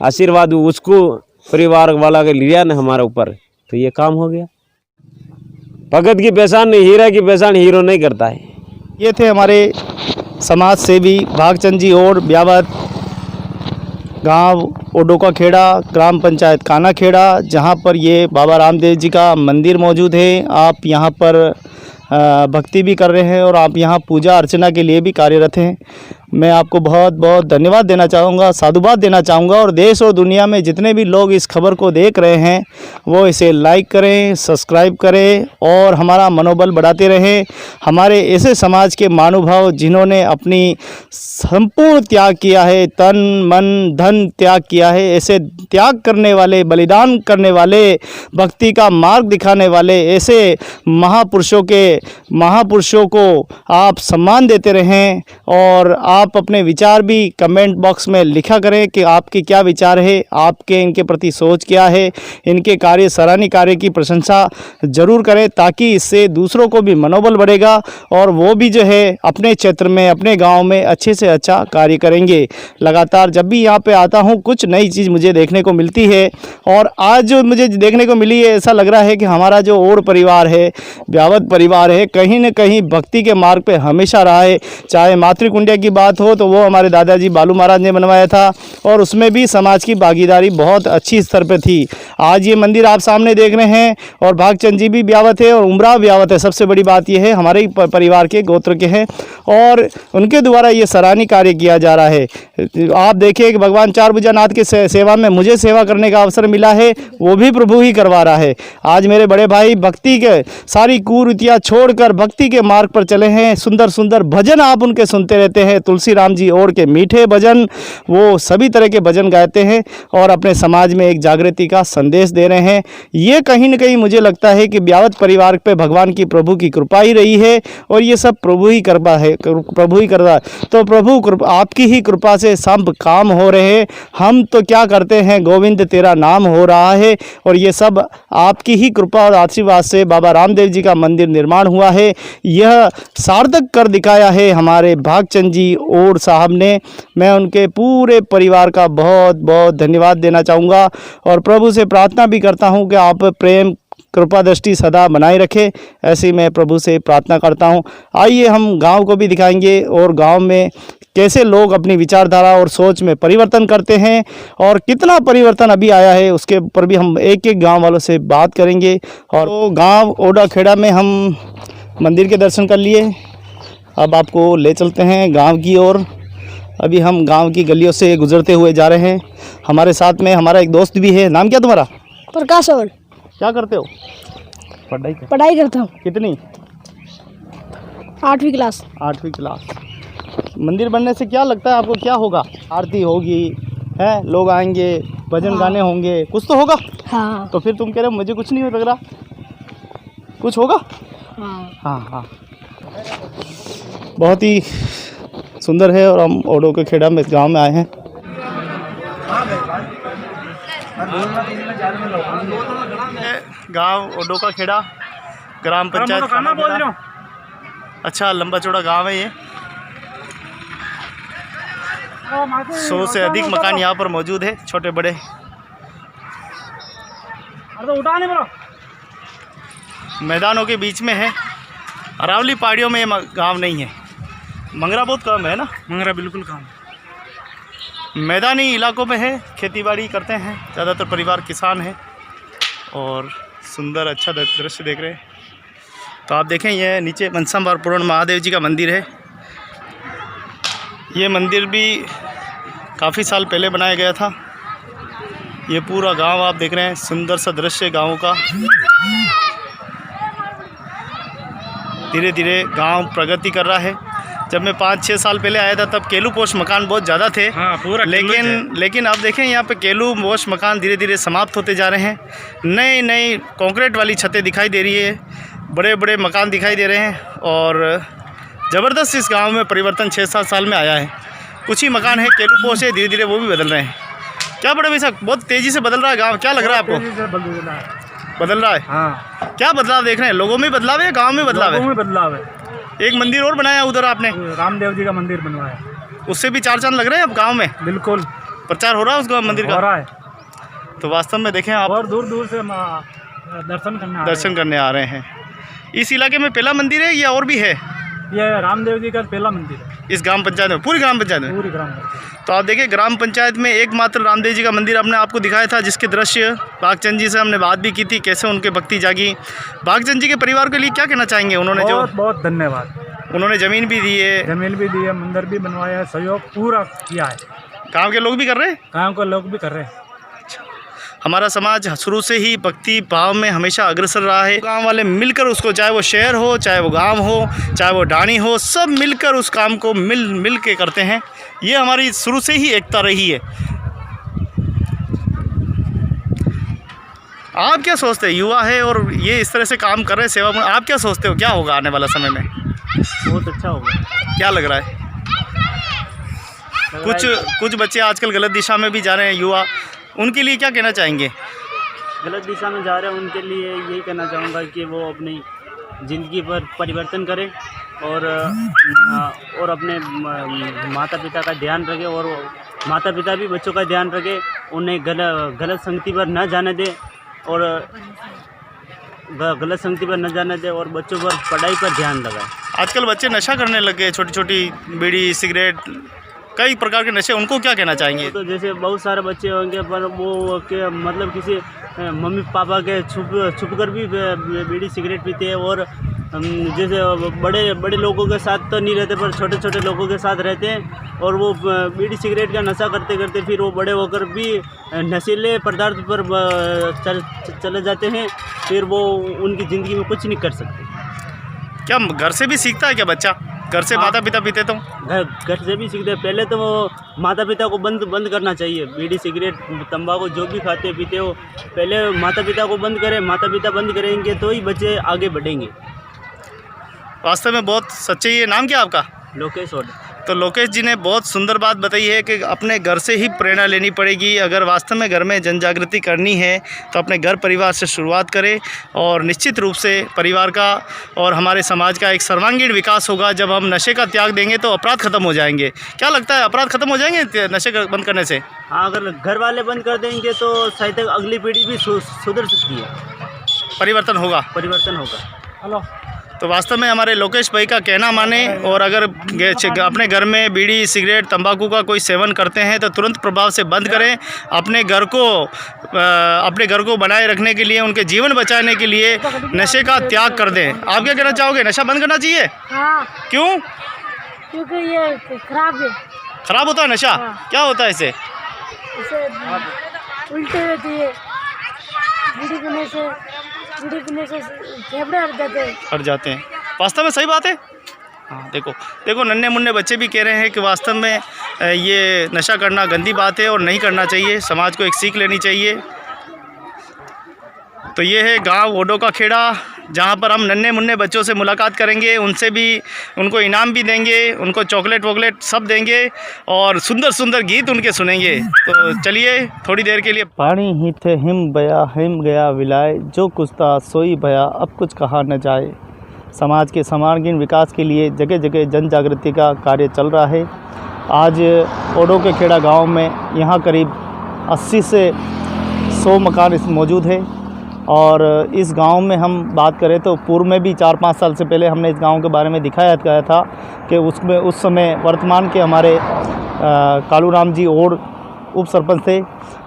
आशीर्वाद उसको परिवार वाला के लिया ना हमारे ऊपर, तो ये काम हो गया। भगत की पहचान नहीं, हीरा की पहचान हीरो नहीं करता है। ये थे हमारे समाज सेवी भागचंद जी और ब्यावत, गांव ओडोका खेड़ा, ग्राम पंचायत काना खेड़ा, जहां पर ये बाबा रामदेव जी का मंदिर मौजूद है। आप यहां पर भक्ति भी कर रहे हैं और आप यहां पूजा अर्चना के लिए भी कार्यरत हैं। मैं आपको बहुत बहुत धन्यवाद देना चाहूँगा, साधुवाद देना चाहूँगा। और देश और दुनिया में जितने भी लोग इस खबर को देख रहे हैं वो इसे लाइक करें, सब्सक्राइब करें और हमारा मनोबल बढ़ाते रहें। हमारे ऐसे समाज के महानुभाव जिन्होंने अपनी संपूर्ण त्याग किया है, तन मन धन त्याग किया है, ऐसे त्याग करने वाले, बलिदान करने वाले, भक्ति का मार्ग दिखाने वाले ऐसे महापुरुषों को आप सम्मान देते रहें। और आप अपने विचार भी कमेंट बॉक्स में लिखा करें कि आपके क्या विचार है, आपके इनके प्रति सोच क्या है। इनके कार्य, सराहनीय कार्य की प्रशंसा जरूर करें, ताकि इससे दूसरों को भी मनोबल बढ़ेगा और वो भी जो है अपने क्षेत्र में, अपने गांव में अच्छे से अच्छा कार्य करेंगे। लगातार जब भी यहाँ पे आता हूँ कुछ नई चीज़ मुझे देखने को मिलती है। और आज जो मुझे देखने को मिली है, ऐसा लग रहा है कि हमारा जो और परिवार है, ब्यावत परिवार है, कहीं न कहीं भक्ति के मार्ग पे हमेशा रहा है। चाहे मातृकुंडिया की बात हो तो वो हमारे दादाजी बालू महाराज ने बनवाया था और उसमें भी समाज की भागीदारी बहुत अच्छी स्तर पे थी। आज ये मंदिर आप सामने देख रहे हैं और भागचंद जी भी ब्यावत है और उमराव ब्यावत है। सबसे बड़ी बात ये है हमारे ही परिवार के गोत्र के हैं और उनके द्वारा ये सराहनीय कार्य किया जा रहा है। आप देखिए कि भगवान चारभुजानाथ के सेवा में मुझे सेवा करने का अवसर मिला है, वो भी प्रभु ही करवा रहा है। आज मेरे बड़े भाई भक्ति के सारी कुरीतियाँ छोड़कर भक्ति के मार्ग पर चले हैं। सुंदर सुंदर भजन आप उनके सुनते रहते हैं। तुलसी राम जी और के मीठे भजन, वो सभी तरह के भजन गाते हैं और अपने समाज में एक जागृति का संदेश दे रहे हैं। ये कहीं न कहीं मुझे लगता है कि ब्यावत परिवार पे भगवान की, प्रभु की कृपा ही रही है और ये सब प्रभु ही कृपा है, प्रभु ही कर रहा है। तो प्रभु कृपा, आपकी ही कृपा से सब काम हो रहे हैं। हम तो क्या करते हैं, गोविंद तेरा नाम हो रहा है और ये सब आपकी ही कृपा और आशीर्वाद से बाबा रामदेव जी का मंदिर निर्माण हुआ है। यह सार्थक कर दिखाया है हमारे भागचंद जी और साहब ने। मैं उनके पूरे परिवार का बहुत बहुत धन्यवाद देना चाहूँगा और प्रभु से प्रार्थना भी करता हूँ कि आप प्रेम कृपा दृष्टि सदा बनाए रखे, ऐसी मैं प्रभु से प्रार्थना करता हूँ। आइए हम गांव को भी दिखाएंगे और गांव में कैसे लोग अपनी विचारधारा और सोच में परिवर्तन करते हैं और कितना परिवर्तन अभी आया है उसके ऊपर भी हम एक एक गांव वालों से बात करेंगे। और तो गांव ओडा खेड़ा में हम मंदिर के दर्शन कर लिए, अब आपको ले चलते हैं गांव की ओर। अभी हम गांव की गलियों से गुजरते हुए जा रहे हैं। हमारे साथ में हमारा एक दोस्त भी है। नाम क्या तुम्हारा? प्रकाश। और क्या करते हो? पढ़ाई करता हूँ। कितनी? 8वीं क्लास। 8वीं क्लास। मंदिर बनने से क्या लगता है आपको, क्या होगा? आरती होगी है, लोग आएंगे, भजन गाने होंगे, कुछ तो होगा। हाँ। तो फिर तुम कह रहे हो मुझे कुछ नहीं लग रहा, कुछ होगा? हाँ हाँ हाँ। बहुत ही सुंदर है और हम ओडो के खेड़ा में गांव में आए हैं। गांव ओडो का खेड़ा, ग्राम पंचायत खाना बोल रहे हो। अच्छा, लंबा चौड़ा गांव है ये। 100 से अधिक मकान यहाँ पर मौजूद है, छोटे बड़े। मैदानों के बीच में है। अरावली पहाड़ियों में ये गांव नहीं है। मंगरा बहुत कम है ना? मंगरा बिल्कुल कम। मैदानी इलाकों में है, खेतीबाड़ी करते हैं, ज़्यादातर परिवार किसान है। और सुंदर अच्छा दृश्य देख रहे हैं। तो आप देखें, ये नीचे मनसाम्बार पूर्ण महादेव जी का मंदिर है। ये मंदिर भी काफ़ी साल पहले बनाया गया था। ये पूरा गांव आप देख रहे हैं, सुंदर सा दृश्य गाँव का। धीरे धीरे गांव प्रगति कर रहा है। जब मैं 5-6 साल पहले आया था तब केलू पोश मकान बहुत ज़्यादा थे। हाँ, पूरा लेकिन अब देखें यहाँ पे केलू पोश मकान धीरे धीरे समाप्त होते जा रहे हैं। नई नई कंक्रीट वाली छतें दिखाई दे रही है, बड़े बड़े मकान दिखाई दे रहे हैं और ज़बरदस्त इस गांव में परिवर्तन 6-7 साल में आया है। कुछ ही मकान है केलू पोश है, धीरे धीरे वो भी बदल रहे हैं। क्या बड़े भाई साहब, बहुत तेज़ी से बदल रहा है गाँव, क्या लग रहा है आपको? बदल रहा है। हाँ, क्या बदलाव देख रहे हैं? लोगों में बदलाव है, गाँव में बदलाव है? में बदलाव है। एक मंदिर और बनाया उधर आपने, रामदेव जी का मंदिर बनवाया, उससे भी 4 चांद लग रहे हैं अब गांव में। बिल्कुल प्रचार हो रहा है उस मंदिर हो का। रहा है तो वास्तव में देखें आप, और दूर दूर से दर्शन करने आ रहे हैं। इस इलाके में पहला मंदिर है या और भी है? ये रामदेव जी का पहला मंदिर है इस ग्राम पंचायत में, पूरी ग्राम पंचायत में? पूरी ग्राम पंचायत। तो आप देखिए ग्राम पंचायत में एकमात्र रामदेव जी का मंदिर आपने आपको दिखाया था, जिसके दृश्य भागचंद जी से हमने बात भी की थी, कैसे उनके भक्ति जागी। भागचंद जी के परिवार के लिए क्या कहना चाहेंगे? उन्होंने बहुत बहुत धन्यवाद। उन्होंने ज़मीन भी दी है, मंदिर भी बनवाया है, सहयोग पूरा किया है। गाँव के लोग भी कर रहे हैं, गाँव के लोग भी कर रहे हैं। हमारा समाज शुरू से ही भक्ति भाव में हमेशा अग्रसर रहा है। गांव वाले मिलकर उसको, चाहे वो शहर हो, चाहे वो गांव हो, चाहे वो ढाणी हो, सब मिलकर उस काम को मिल के करते हैं। ये हमारी शुरू से ही एकता रही है। आप क्या सोचते हैं, युवा है और ये इस तरह से काम कर रहे हैं सेवा में, आप क्या सोचते हो क्या होगा आने वाला समय में? बहुत अच्छा होगा। क्या लग रहा है? कुछ बच्चे आजकल गलत दिशा में भी जा रहे हैं, युवा, उनके लिए क्या कहना चाहेंगे? गलत दिशा में जा रहे हैं उनके लिए यही कहना चाहूँगा कि वो अपनी ज़िंदगी पर परिवर्तन करें और अपने माता पिता का ध्यान रखें और माता पिता भी बच्चों का ध्यान रखें, उन्हें गलत संगति पर न जाने दें और और बच्चों पर पढ़ाई पर ध्यान लगाएं। आजकल बच्चे नशा करने लग गए, छोटी छोटी बीड़ी सिगरेट कई प्रकार के नशे, उनको क्या कहना चाहेंगे? तो जैसे बहुत सारे बच्चे होंगे पर वो के मतलब किसी मम्मी पापा के छुप कर भी बीड़ी सिगरेट पीते हैं और जैसे बड़े लोगों के साथ तो नहीं रहते पर छोटे छोटे लोगों के साथ रहते हैं और वो बीड़ी सिगरेट का नशा करते करते फिर वो बड़े होकर भी नशीले पदार्थ पर चले जाते हैं, फिर वो उनकी ज़िंदगी में कुछ नहीं कर सकते। क्या घर से भी सीखता है क्या बच्चा? घर से माता पिता पीते तो घर से भी सीखते हैं। पहले तो वो माता पिता को बंद करना चाहिए, बीड़ी सिगरेट तंबाकू जो भी खाते पीते हो पहले माता पिता को बंद करें। माता पिता बंद करेंगे तो ही बच्चे आगे बढ़ेंगे। वास्तव में बहुत सच्चे। ये नाम क्या आपका? लोकेश ओड। तो लोकेश जी ने बहुत सुंदर बात बताई है कि अपने घर से ही प्रेरणा लेनी पड़ेगी। अगर वास्तव में घर में जन जागृति करनी है तो अपने घर परिवार से शुरुआत करें और निश्चित रूप से परिवार का और हमारे समाज का एक सर्वांगीण विकास होगा। जब हम नशे का त्याग देंगे तो अपराध खत्म हो जाएंगे। क्या लगता है, अपराध खत्म हो जाएंगे नशे बंद करने से? हाँ, अगर घर वाले बंद कर देंगे तो शायद अगली पीढ़ी भी सुधर सकती है, परिवर्तन होगा। हेलो। तो वास्तव में हमारे लोकेश भाई का कहना माने और अगर अपने घर में बीड़ी सिगरेट तंबाकू का कोई सेवन करते हैं तो तुरंत प्रभाव से बंद करें। अपने घर को बनाए रखने के लिए, उनके जीवन बचाने के लिए नशे का त्याग कर दें। आप क्या कहना चाहोगे? नशा बंद करना चाहिए? हाँ, क्यों? क्योंकि ये खराब है। खराब होता है नशा? हाँ। क्या होता है इससे? इसे उल्टे होती है, बीड़ी पीने से फेफड़े हट जाते हैं। वास्तव में सही बात है। हाँ, देखो नन्हे मुन्ने बच्चे भी कह रहे हैं कि वास्तव में ये नशा करना गंदी बात है और नहीं करना चाहिए। समाज को एक सीख लेनी चाहिए। तो ये है गांव ओडो का खेड़ा, जहां पर हम नन्हे मुन्ने बच्चों से मुलाकात करेंगे, उनसे भी उनको इनाम भी देंगे, उनको चॉकलेट वॉकलेट सब देंगे और सुंदर सुंदर गीत उनके सुनेंगे। तो चलिए थोड़ी देर के लिए। पानी ही थे हिम गया विलाए, जो कुछ था सोई भया अब कुछ कहा न जाए। समाज के सर्वांगीण विकास के लिए जगह जगह जन जागृति का कार्य चल रहा है। आज ओडो के खेड़ा गाँव में यहाँ करीब 80 से 100 मकान मौजूद है और इस गांव में हम बात करें तो पूर्व में भी 4-5 साल से पहले हमने इस गांव के बारे में दिखाया गया था कि उसमें उस समय वर्तमान के हमारे कालूराम जी और उप सरपंच थे।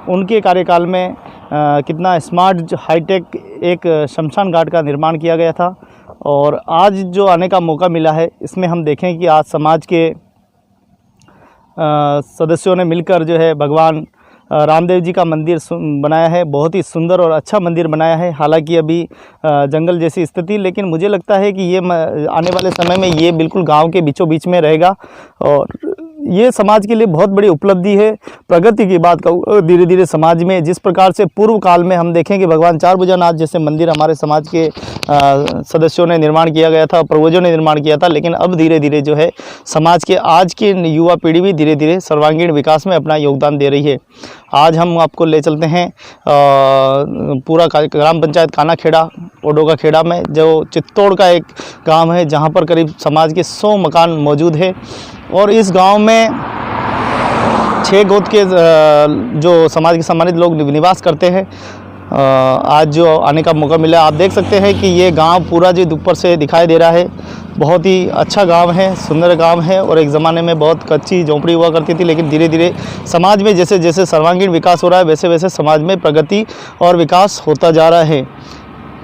उनके कार्यकाल में कितना स्मार्ट हाईटेक एक शमशान घाट का निर्माण किया गया था और आज जो आने का मौका मिला है इसमें हम देखें कि आज समाज के सदस्यों ने मिलकर जो है भगवान रामदेव जी का मंदिर बनाया है। बहुत ही सुंदर और अच्छा मंदिर बनाया है। हालांकि अभी जंगल जैसी स्थिति, लेकिन मुझे लगता है कि ये आने वाले समय में ये बिल्कुल गांव के बीचों बीच में रहेगा और ये समाज के लिए बहुत बड़ी उपलब्धि है। प्रगति की बात कहूँ, धीरे धीरे समाज में जिस प्रकार से पूर्व काल में हम देखें कि भगवान चारभुजानाथ जैसे मंदिर हमारे समाज के सदस्यों ने निर्माण किया गया था, पूर्वजों ने निर्माण किया था, लेकिन अब धीरे धीरे जो है समाज के आज की युवा पीढ़ी भी धीरे धीरे सर्वांगीण विकास में अपना योगदान दे रही है। आज हम आपको ले चलते हैं पूरा ग्राम पंचायत कानाखेड़ा ओडोका खेड़ा में, जो चित्तौड़ का एक गांव है, जहां पर करीब समाज के 100 मकान मौजूद है और इस गांव में 6 गोत्र के जो समाज के सम्मानित लोग निवास करते हैं। आज जो आने का मौका मिला, आप देख सकते हैं कि ये गांव पूरा जो ऊपर से दिखाई दे रहा है, बहुत ही अच्छा गांव है, सुंदर गांव है और एक ज़माने में बहुत कच्ची झोंपड़ी हुआ करती थी, लेकिन धीरे धीरे समाज में जैसे जैसे सर्वांगीण विकास हो रहा है, वैसे वैसे समाज में प्रगति और विकास होता जा रहा है।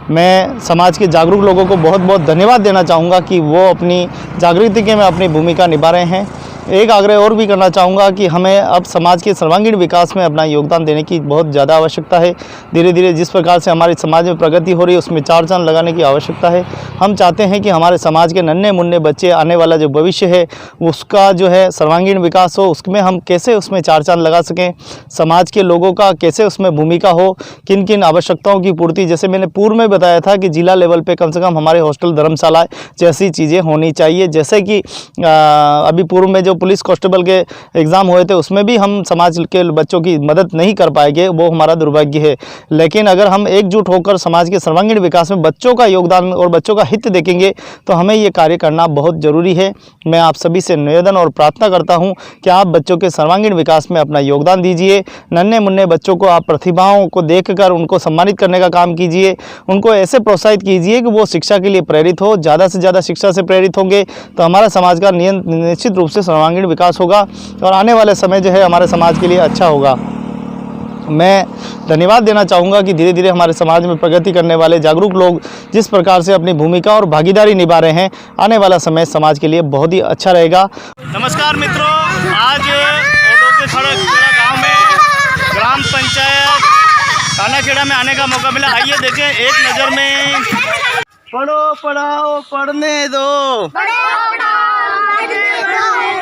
मैं समाज के जागरूक लोगों को बहुत बहुत धन्यवाद देना चाहूँगा कि वो अपनी जागृति के में अपनी भूमिका निभा रहे हैं। एक आग्रह और भी करना चाहूँगा कि हमें अब समाज के सर्वांगीण विकास में अपना योगदान देने की बहुत ज़्यादा आवश्यकता है। धीरे धीरे जिस प्रकार से हमारे समाज में प्रगति हो रही है, उसमें 4 चांद लगाने की आवश्यकता है। हम चाहते हैं कि हमारे समाज के नन्हे मुन्ने बच्चे, आने वाला जो भविष्य है, उसका जो है सर्वांगीण विकास हो, उसमें हम कैसे उसमें 4 चांद लगा सकें, समाज के लोगों का कैसे उसमें भूमिका हो, किन किन आवश्यकताओं की पूर्ति, जैसे मैंने पूर्व में बताया था कि जिला लेवल पे कम से कम हमारे हॉस्टल धर्मशाला जैसी चीज़ें होनी चाहिए। जैसे कि अभी पूर्व में जो पुलिस कांस्टेबल के एग्ज़ाम हुए थे, उसमें भी हम समाज के बच्चों की मदद नहीं कर पाएंगे, वो हमारा दुर्भाग्य है। लेकिन अगर हम एकजुट होकर समाज के सर्वांगीण विकास में बच्चों का योगदान और बच्चों का हित देखेंगे तो हमें ये कार्य करना बहुत ज़रूरी है। मैं आप सभी से निवेदन और प्रार्थना करता हूँ कि आप बच्चों के सर्वांगीण विकास में अपना योगदान दीजिए। नन्हे मुन्ने बच्चों को आप प्रतिभाओं को देखकर उनको सम्मानित करने का काम कीजिए, उनको ऐसे प्रोत्साहित कीजिए कि वो शिक्षा के लिए प्रेरित हो। ज़्यादा से ज़्यादा शिक्षा से प्रेरित होंगे तो हमारा समाज का निश्चित रूप से सर्वांगीण विकास होगा और आने वाले समय जो है हमारे समाज के लिए अच्छा होगा। मैं धन्यवाद देना चाहूँगा कि धीरे धीरे हमारे समाज में प्रगति करने वाले जागरूक लोग जिस प्रकार से अपनी भूमिका और भागीदारी निभा रहे हैं, आने वाला समय समाज के लिए बहुत ही अच्छा रहेगा। नमस्कार मित्रों, आज ओडोका खेड़ा गांव में ग्राम पंचायत कानाखेड़ा में आने का मौका मिला। आइए देखें एक नज़र में। पढ़ो पढ़ाओ पढ़ने दो,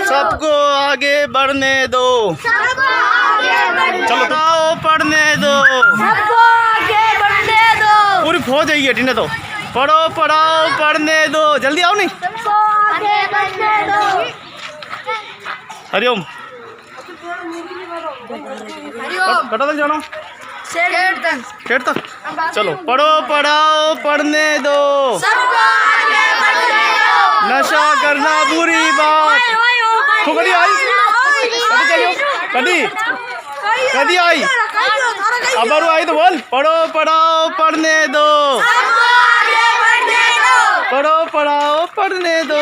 सबको आगे बढ़ने दो, चलो तो पढ़ने दो, पूरी खो जाइए टीने। तो पढ़ो पढ़ाओ पढ़ने दो, जल्दी आओ नहीं। हरिओम कटा तक जाना, खेड़ तक। चलो पढ़ो पढ़ाओ पढ़ने दो, नशा करना बुरी बात। तो कभी आई कभी कभी आई अब आई तो बोल, पढ़ो पढ़ाओ पढ़ने दो, पढ़ो पढ़ाओ पढ़ने दो।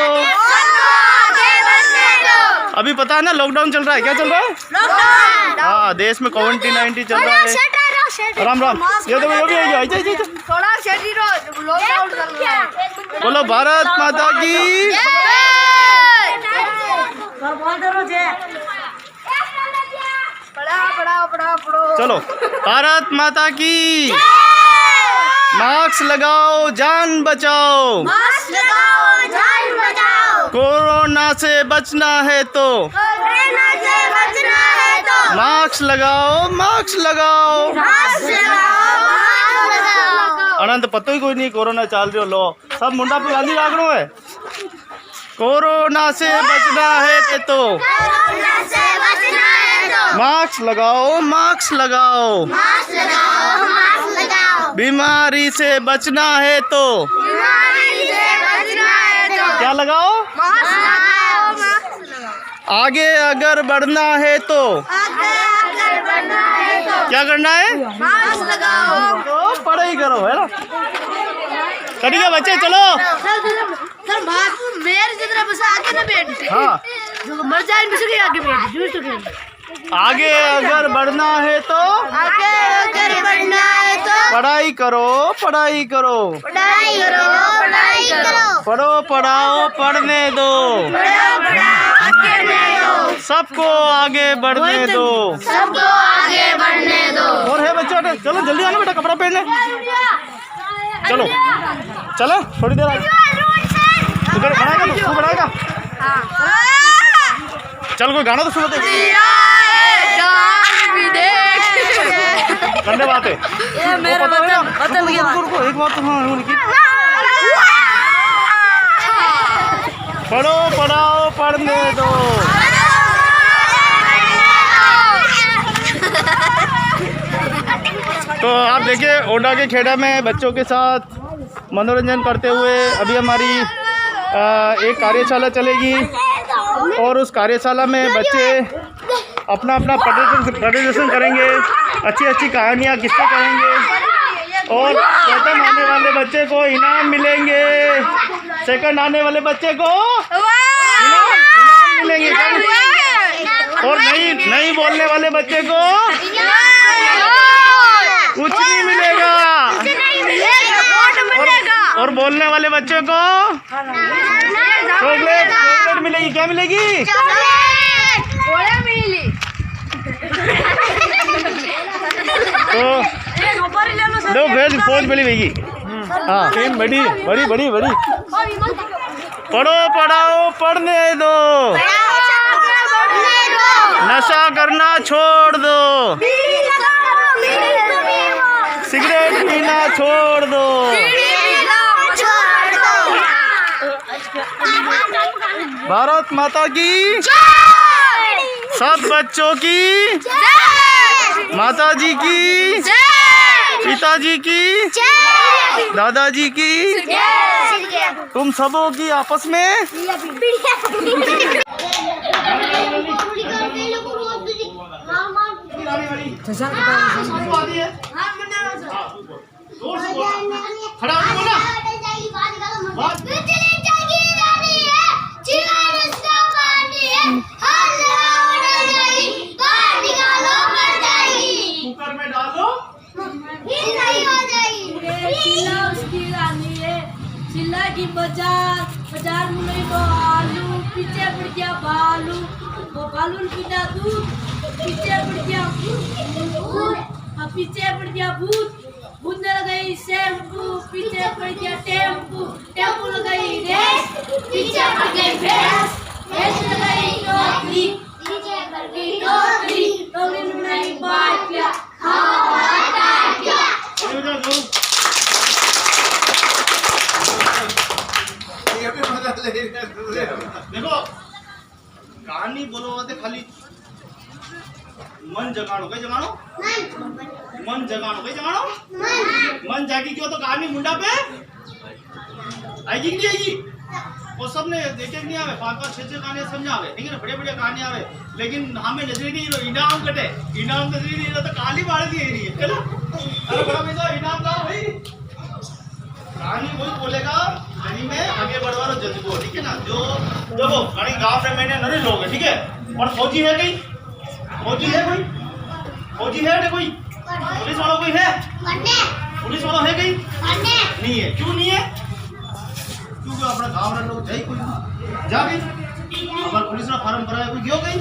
अभी पता है ना लॉकडाउन चल रहा है, क्या चल रहा है? हाँ, देश में कोविड-19 चल रहा है। राम राम, ये तो भी आई बोलो भारत माता की। चलो भारत माता की। मास्क लगाओ जान बचाओ, कोरोना से बचना है तो मास्क लगाओ, मास्क लगाओ। अनंत पतो ही कोई नहीं कोरोना चल रही हो, लो सब मुंडा पे गांधी लागनो है। कोरोना से बचना है तो मास्क लगाओ, मास्क लगाओ। बीमारी से बचना है तो क्या लगाओ? आगे अगर बढ़ना है तो क्या करना है? तो पढ़ाई करो, है ना? करिए बच्चे, चलो। मेरे जितना बस आगे ना बैठ। हाँ, मर जाए आगे बैठ, जूझ तो खेल। आगे अगर बढ़ना है तो पढ़ाई करो, पढ़ाई करो, पढ़ो पढ़ाओ पढ़ने दो, सबको आगे बढ़ने दो। आगे बढ़ने दो। और है बच्चे, चलो जल्दी आना बेटा, कपड़ा पहनने चलो। चलो थोड़ी देर आगे तू बनाएगा, तू बनाएगा। चल कोई गाना तो सुनो दे। करने बात है मेरा रुको एक बात तो। हाँ पढ़ो पढ़ाओ पढ़ने दो। तो आप देखिए ओडा के खेड़ा में बच्चों के साथ मनोरंजन करते हुए अभी हमारी एक कार्यशाला चलेगी और उस कार्यशाला में बच्चे अपना अपना प्रदर्शन करेंगे, अच्छी अच्छी कहानियाँ किस्से कहेंगे और प्रथम आने वाले बच्चे को इनाम मिलेंगे, सेकंड आने वाले बच्चे को इनाम मिलेंगे और नहीं बोलने वाले बच्चे को कुछ नहीं मिलेगा और बोलने वाले बच्चे को चॉकलेट मिलेगी। क्या मिलेगी? तो दो भेज फौज मिली भैगी। हाँ बड़ी बड़ी बड़ी बड़ी पढ़ो पढ़ाओ पढ़ने दो, नशा करना छोड़ दो, सिगरेट पीना छोड़ दो, भारत माता की सब बच्चों की, माताजी की, पिताजी की, दादाजी की, तुम सबों की आपस में कुकर में डालो चिल्ला की बाजार में नहीं तो आलू, पीछे पड़ गया बालू, वो बालू पीता दूध, पीछे पड़ गया भूत, पीछे पड़ गया भूत, भूत ने लगाई शैम्पू, पीछे पड़ गया टेम्पू, टेम्पू लगाई रेस, पीछे पड़ गई भैंस, भैंस लगाई टोकरी, पीछे पड़ गई टोकरी, टोकरी में बनाई बाटिया, देखो कहानी बोलो होते खाली मन जगाड़ो कहीं जगाड़ो मन जगाड़ो कहीं जगाड़ो मन जागी क्यों तो कहानी मुंडा पे आएगी कि नहीं आएगी? वो सब ने देखे नहीं आवे, 5-5 6-6 कहानियां समझा आवे, ठीक है ना, बढ़िया कहानी आवे, लेकिन हमें नजरी नहीं इनाम कटे, इनाम नजरी नहीं तो कहानी बाढ़ दी रही है चलो। अरे बड़ा भैया इनाम का भाई कहानी वही बोलेगा कहानी में आगे बढ़वा लो जल्दी को, ठीक है ना। जो देखो कहीं गांव में मैंने नरे लोग है, ठीक है, और फौजी है कहीं, फौजी है कोई, फौजी है कोई, पुलिस वाला कोई है, पुलिस वाला है कहीं नहीं है, क्यों नहीं है? क्योंकि अपना गांव में लोग जाए कोई जा गई, अगर पुलिस ने फार्म भरा है कोई क्यों गई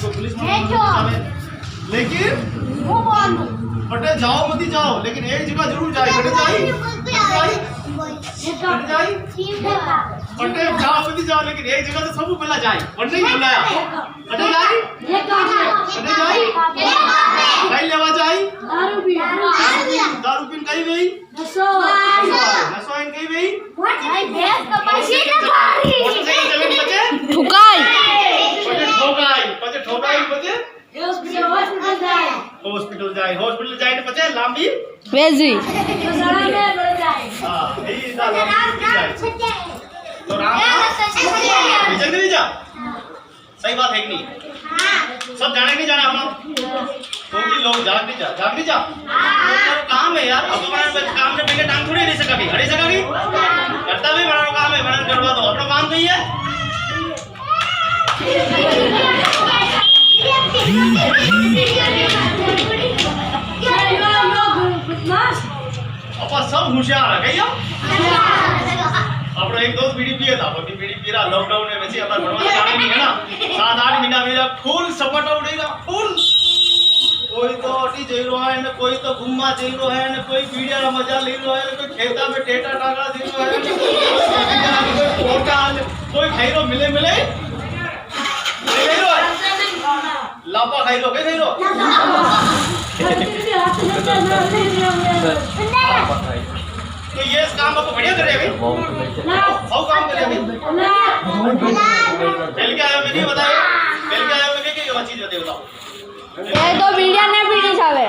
तो पुलिस में, लेकिन बटे जाओ मत ही जाओ, लेकिन एक जगह जरूर जाए, बटे जाई बटे जाओ मत ही जाओ, लेकिन एक जगह तो सब पहला जाए, बटे नहीं बुलाया, बटे जाई कहीं लेवा जाई, दारू पीन कहीं गई, नसोइन कहीं गई, ठुकाई बचे ठोकाई बचे हॉस्पिटल जाए ने बचे लांबी वेजी हां यही तो राम विजय नहीं जा, सही बात है कि नहीं? सब जाने नहीं जाना हम लोग जाग नहीं जा काम है यार, अब काम में बिना टांग थोड़ी नहीं सका भी हरी सका भी करता भी बड़ा काम है, बड़ा करवा दो अपना काम नहीं है। अपा सब होशियार है कहीं अपना एक दोस्त बीड़ी पिया था, अभी बीड़ी पी रहा लॉकडाउन में, वैसे अपना बनवा काम नहीं है ना, 7-8 महीना मेरा फुल सपोर्ट उड़ेगा, फुल कोई तो अटी जई रहो है ने कोई तो घुम्मा जई रहो है ने कोई बीड़िया मजा ले रहो है ने कोई खेता में टेटा टाका दे रहो है कोई फोटा कोई खाई रो मिले मिले ले रो लापा खाई रो के खाई रो तो ये इस काम आपको बढ़िया करे अभी हाउ काम करे अभी पहले क्या आया मैंने बताया पहले क्या आया मैंने कि ये चीज बताओ ये तो वीडियो ने पीनी चाहे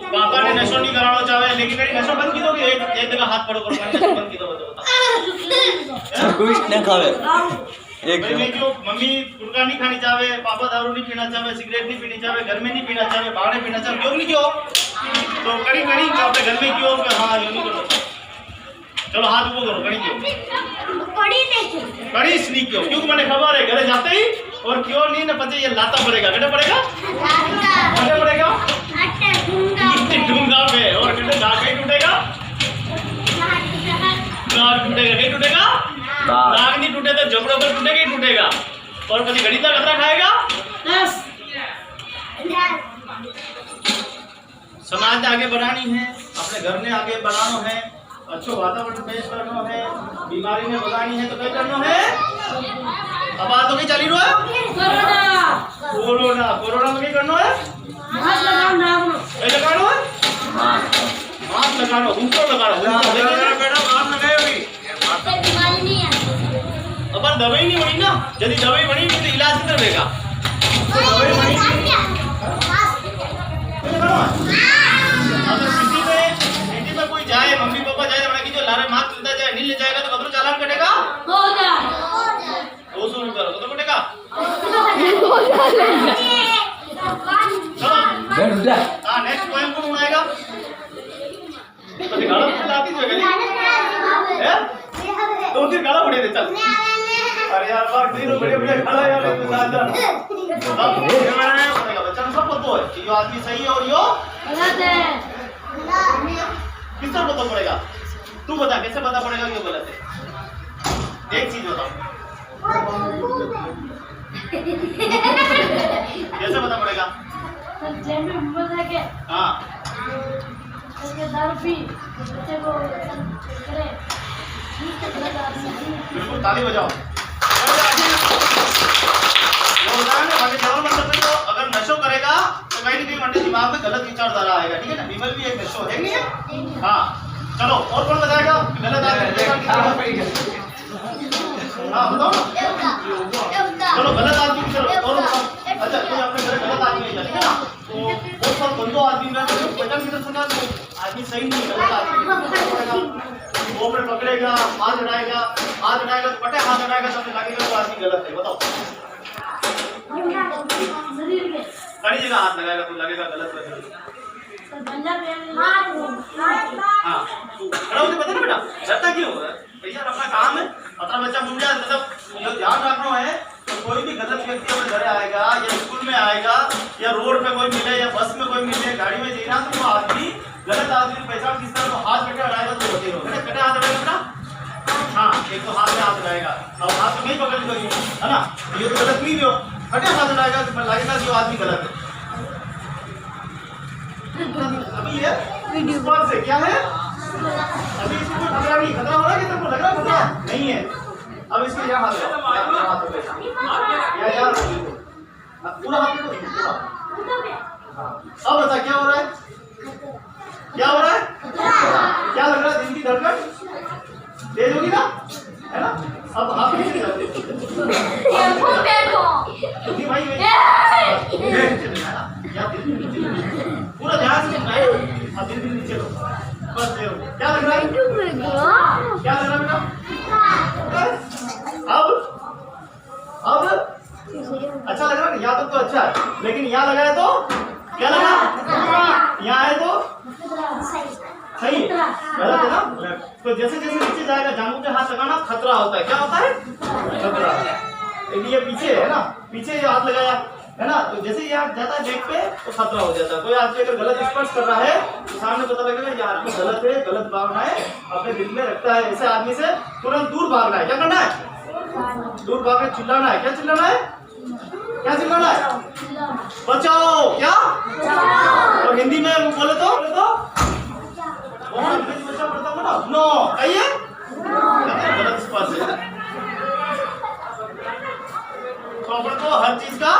पापा ने नशो नहीं कराना चाहे लेकिन कहीं नशो बंद की दोगे एक जगह हाथ पड़ो करो नशो बंद की दो बताओ कुछ न खावे एक भाई क्यों मम्मी गुटखा नहीं खानी चाहे पापा दारू नहीं पीना चाहे सिगरेट नहीं पीनी चाहे घर में नहीं पीना चाहे बाहर नहीं पीना चाहे क्यों नहीं क्यों तो कड़ी कड़ी अपने घर में क्यों हाँ ये नहीं करो चलो हाथ ऊपर करो कड़ी क्यों कड़ी इसलिए क्यों क्योंकि मैंने खबर है घर जाते ही और क्यों नहीं ना पता ये लाता पड़ेगा कितना पड़ेगा कितना पड़ेगा ढूंगा पे और कितने दाग नहीं टूटेगा दाग टूटेगा नहीं टूटेगा दाग नहीं टूटे तो जबड़ों पर टूटेगा ही टूटेगा और कभी घड़ी तक खतरा खाएगा समाज आगे बढ़ानी है अपने घर ने आगे बढ़ाना है अच्छो वातावरण पेश करना है बीमारी में भगानी है तो क्या करना है अब बात होगी चली रो कोरोना कोरोना में क्या करना है मास्क लगाओ नाम ये लगाना है मास्क लगाना ऊपर लगाना बेटा मास्क लगाए होगी बीमारी नहीं है अब दवाई नहीं बनी ना यदि दवाई बनी तो इलाज नहीं करेगा दवाई बनी अगर सिटी में कोई जाए मम्मी पापा जाए तो कि जो लारे मास्क लेता जाए नहीं ले जाएगा तो कतरो चालान कटेगा हो जा 200 रुपये कतरो कटेगा चलो हाँ नेक्स्ट पॉइंट कौन उड़ाएगा तो गाला मुझे लाती जो है दो तीन गाला उड़े दे चल अरे यार बार तीनों बड़े बड़े गाला यार अब ये बनाना पड़ेगा बच्चा सब पता है कि यो आदमी सही है और यो गलत है किस तरह पता पड़ेगा तू बता कैसे पता पड़ेगा क्यों गलत है एक चीज बताओ कैसे पता पड़ेगा जेब में बोल के हाँ उसके दारू पी बच्चे को करे बिल्कुल ताली बजाओ अगर नशो करेगा तो कहीं ना कहीं मंडे दिमाग में गलत विचारधारा आएगा ठीक है ना विमल भी एक नशो है नहीं है हाँ चलो और कौन बताएगा गलत आदमी हाँ बताओ चलो गलत आदमी की चलो और अच्छा कोई अपने घर गलत आदमी है ठीक है ना तो वो सब बंदो आदमी में वचन की तरफ सुना आदमी सही नहीं गलत आदमी वो पर पकड़ेगा हाथ उठाएगा तो पटे हाथ उठाएगा तो लगेगा तो आदमी गलत है बताओ कड़ी जगह हाथ लगाएगा तो लगेगा गलत है हाँ खड़ा होकर बता ना बेटा डरता क्यों भैया अपना काम है अपना बच्चा मुझे मतलब जो ध्यान रखना है तो कोई भी गलत व्यक्ति अपने घर आएगा या स्कूल में आएगा या रोड पे कोई मिले या बस में कोई मिले गाड़ी में जीना तो वो आदमी गलत आदमी पहचान किस तरह तो हाथ कटे अड़ाएगा तो होते रहो कटे हाथ अड़ाएगा बेटा हाँ एक तो हाथ में हाथ अड़ाएगा अब हाथ में नहीं पकड़ करिए है ना ये तो गलत नहीं हो कटे हाथ अड़ाएगा तो लगेगा जो आदमी गलत है अभी ये स्पर्श से क्या है अभी इसको कोई खतरा नहीं खतरा हो रहा है कि तेरे को लग रहा है खतरा नहीं है अब इसको यहाँ हाथ लगाओ पूरा हाथ को पूरा अब बता क्या हो रहा है क्या हो रहा है क्या लग रहा है दिल की धड़कन तेज होगी ना है ना अब आप नहीं पूरा ध्यान से अब दिल नीचे लो बस क्या लग रहा है क्या लग रहा है बेटा अब अच्छा लग रहा है यहाँ तक तो अच्छा है लेकिन यहाँ लगाए तो क्या लगा यहाँ आए तो सही है गलत है ना तो जैसे जैसे नीचे जाएगा जामुन के हाथ लगाना खतरा होता है क्या होता है खतरा लेकिन ये पीछे है ना पीछे ये हाथ लगाया है ना तो जैसे ये हाथ जाता है बैक पे तो खतरा हो जाता है कोई आदमी अगर गलत स्पर्श कर रहा है तो सामने पता लगेगा ये आदमी गलत है गलत भावनाएं अपने दिल में रखता है ऐसे आदमी से तुरंत दूर भागना है क्या करना है दूर भागकर चिल्लाना है क्या चिल्लाना है क्या चिल्लाना है? बचाओ। क्या? और हिंदी में बोले तो नो। कहिए गलत स्पर्श है। तो अपन को हर चीज का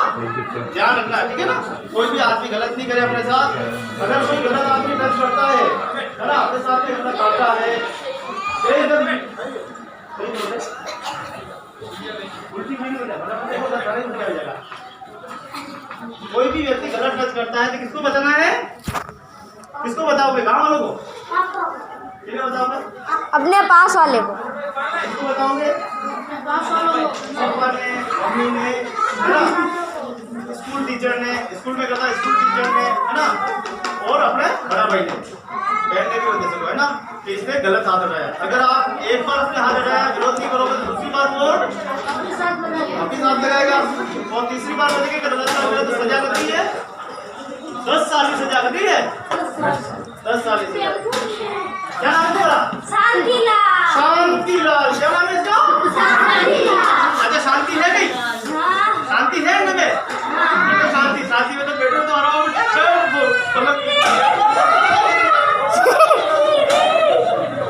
ध्यान रखना है, ठीक है ना। कोई भी आदमी गलत नहीं करे अपने साथ। अगर कोई गलत आदमी टच करता है ना, अपने साथ में अपना काटता है, कोई भी व्यक्ति गलत टच करता है तो किसको बचाना है? किसको बताओगे? गाँव वालों को? किसको बताओगे? अपने पास वाले को। किसको बताओगे? पापा ने, मम्मी ने, है ना, स्कूल टीचर ने, स्कूल में करता स्कूल टीचर ने, है ना, और अपने बड़ा भाई ने, बहन ने भी होते सब, है ना, कि इसने गलत हाथ उठाया। अगर आप एक बार अपने हाथ उठाया, विरोध नहीं करोगे तो दूसरी बार वोट आपके साथ लगाएगा, और तीसरी बार बोलेंगे कि गलत तो सजा करती है 10 साल की सजा करती है। 10 साल की सजा। क्या नाम है तुम्हारा? शांतिलाल। शांतिलाल। क्या नाम है इसका? अच्छा, शांति है कहीं? शांति है इनमें? शांति शांति में तो बैठो तो आराम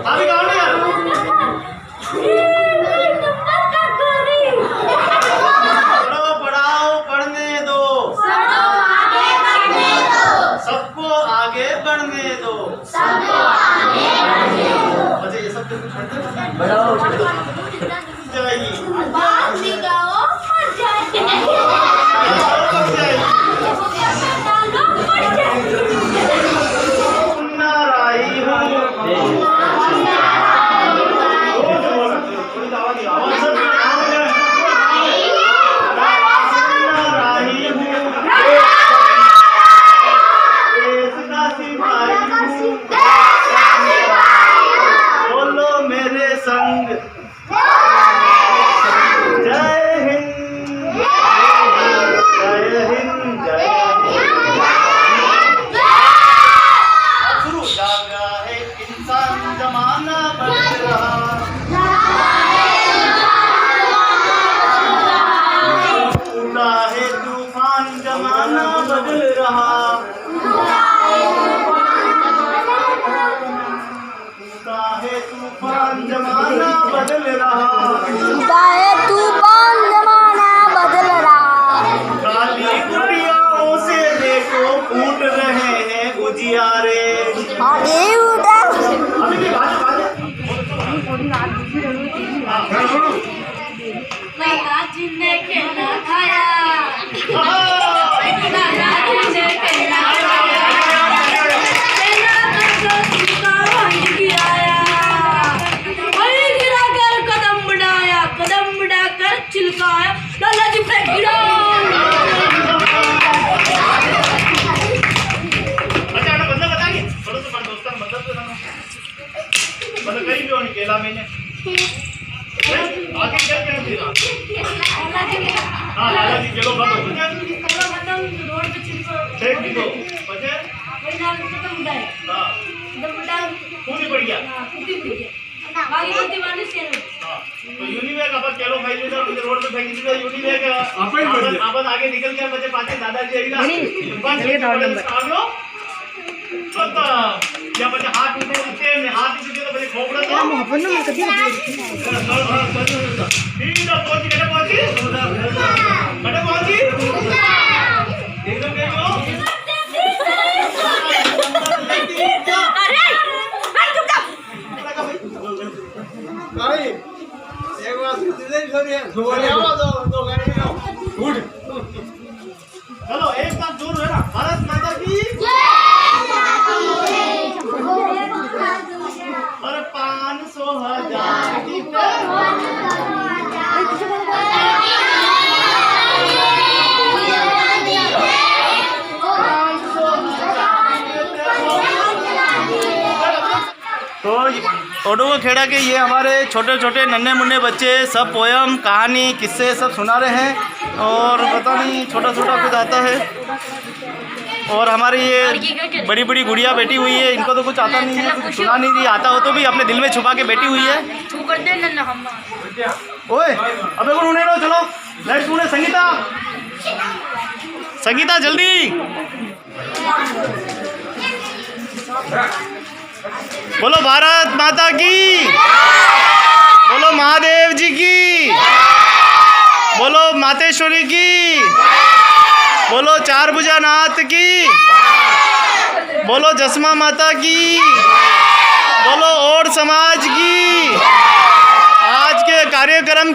अभी गाँव नहीं यार। पढ़ो पढ़ाओ पढ़ने दो, सबको आगे बढ़ने दो। अच्छा, ये सब बढ़ाओ जाएगी। बोलो मेरे संग जय हिंद, जय हिंद, जय हिंद। शुरू। जागा है इंसान, जमाना बदल रहा, उठा है तूफान, जमाना बदल रहा, उठा है तूफान, जमाना बदल रहा, काली गुड़ियाओं से देखो फूट रहे हैं उजियारे। अभी भी बात जी ने खेला खाया, कदम बढ़ाकर चिल्लाया, लाला जी फेंक गिरा। केला मैंने आगे क्या क्या फिर हाँ लाला जी चलो बंद हो रोड पे चिल्ला फेंक दी दो बचे खत्म उड़ाए। हाँ खून ही पड़ गया। बाकी दीवाने से हाँ तो यूनिवेग अपन चलो भाई इधर रोड पे फेंक दी तो यूनिवेग अपन आगे निकल गया बचे पाछे दादाजी आएगा बस ये लो पता या बचे हाथ उठे में हाथ उठे तो बचे खोपड़ा तो अपन ने कभी ठीक है पहुंची कटे पहुंची एकदम देखो अरे हट चुप जा। भाई एक बार सीधे छोड़िए ले आओ दो गाड़ी में उठ चलो एक साथ जोर है ना भारत माता की जय और 500,000 की तो ओडोगो खेड़ा के ये हमारे छोटे छोटे नन्हे मुन्ने बच्चे सब पोयम कहानी किस्से सब सुना रहे हैं और पता नहीं छोटा छोटा कुछ आता है। और हमारी ये बड़ी बड़ी गुड़िया बैठी हुई है, इनको तो कुछ आता नहीं है, कुछ सुना नहीं रही, आता हो तो भी अपने दिल में छुपा के बैठी हुई है। ओए अबे कौन उन्हें लो चलो लेट्स सुने संगीता संगीता जल्दी बोलो भारत माता की, बोलो महादेव जी की, बोलो मातेश्वरी की, बोलो चार भुजा नाथ की, बोलो जसमा माता की, बोलो और समाज की। आज के कार्यक्रम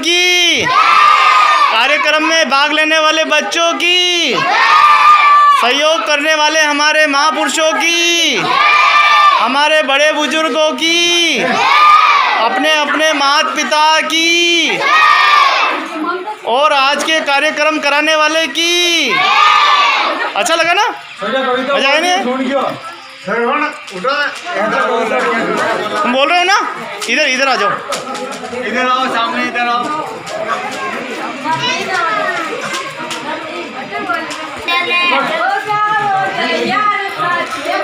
में भाग लेने वाले बच्चों की, सहयोग करने वाले हमारे महापुरुषों की, हमारे बड़े बुजुर्गों की, अपने अपने माता पिता की, और आज के कार्यक्रम कराने वाले की। अच्छा लगा ना? मजा आया नहीं? तुम बोल रहे हो ना? इधर आ जाओ, इधर आओ, सामने इधर आओ।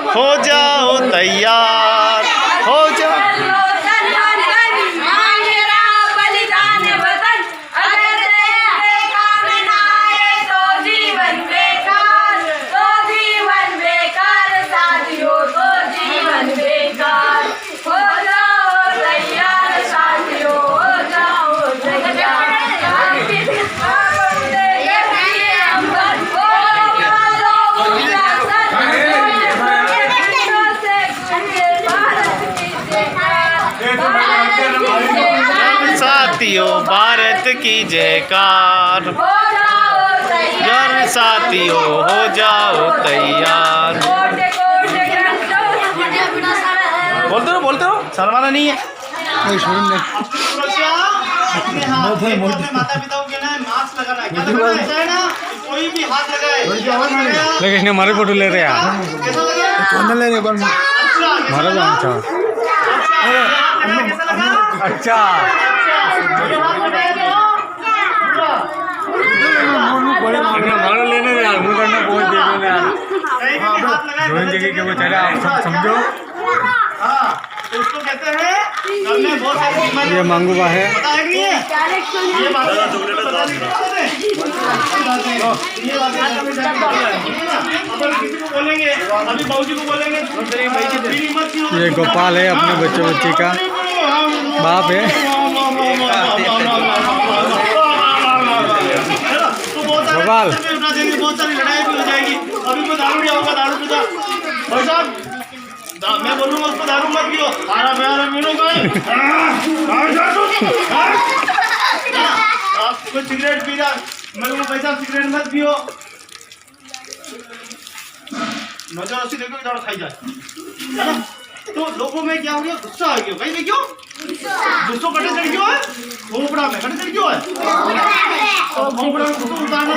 हो जाओ तैयार, हो जाओ। साथियों भारत की जयकार, यार साथियों हो जाओ तैयार। बोलते रहो, शर्माना नहीं है। माता पिताओं के ना मास्क लगाना है ना, कोई भी हाथ लगाए। लेकिन हमारे फोटो ले रहे हैं, अच्छा हमारा लेने यार, मुँह करना बहुत देखने यार जगह के वो चले, आप सब समझो। तो उसको कहते हैं करने बहुत सारी बीमारी। ये मांगूबा है, पता है कि नहीं है? ये बात अगर किसी को बोलेंगे, अभी बाबूजी को बोलेंगे, ये गोपाल है, अपने बच्चे का बाप है। गोपाल बहुत सारी लड़ाई भी हो जाएगी। अभी मैं दारू नहीं आऊँगा, दारू पीता भाई साहब, मैं बोलूँगा उसको दारू मत पियो। कोई सिगरेट पी रहा, मैं बोलूँ भाई साहब सिगरेट मत पियो। नजर देखो दारू खाई जाए। तो लोगों में क्या हो गया, गुस्सा आ गया भाई। क्यों गुस्सा कटे चढ़ क्यों है? खोपड़ा में कटे चढ़ क्यों है? तो खोपड़ा में गुस्सा उतारना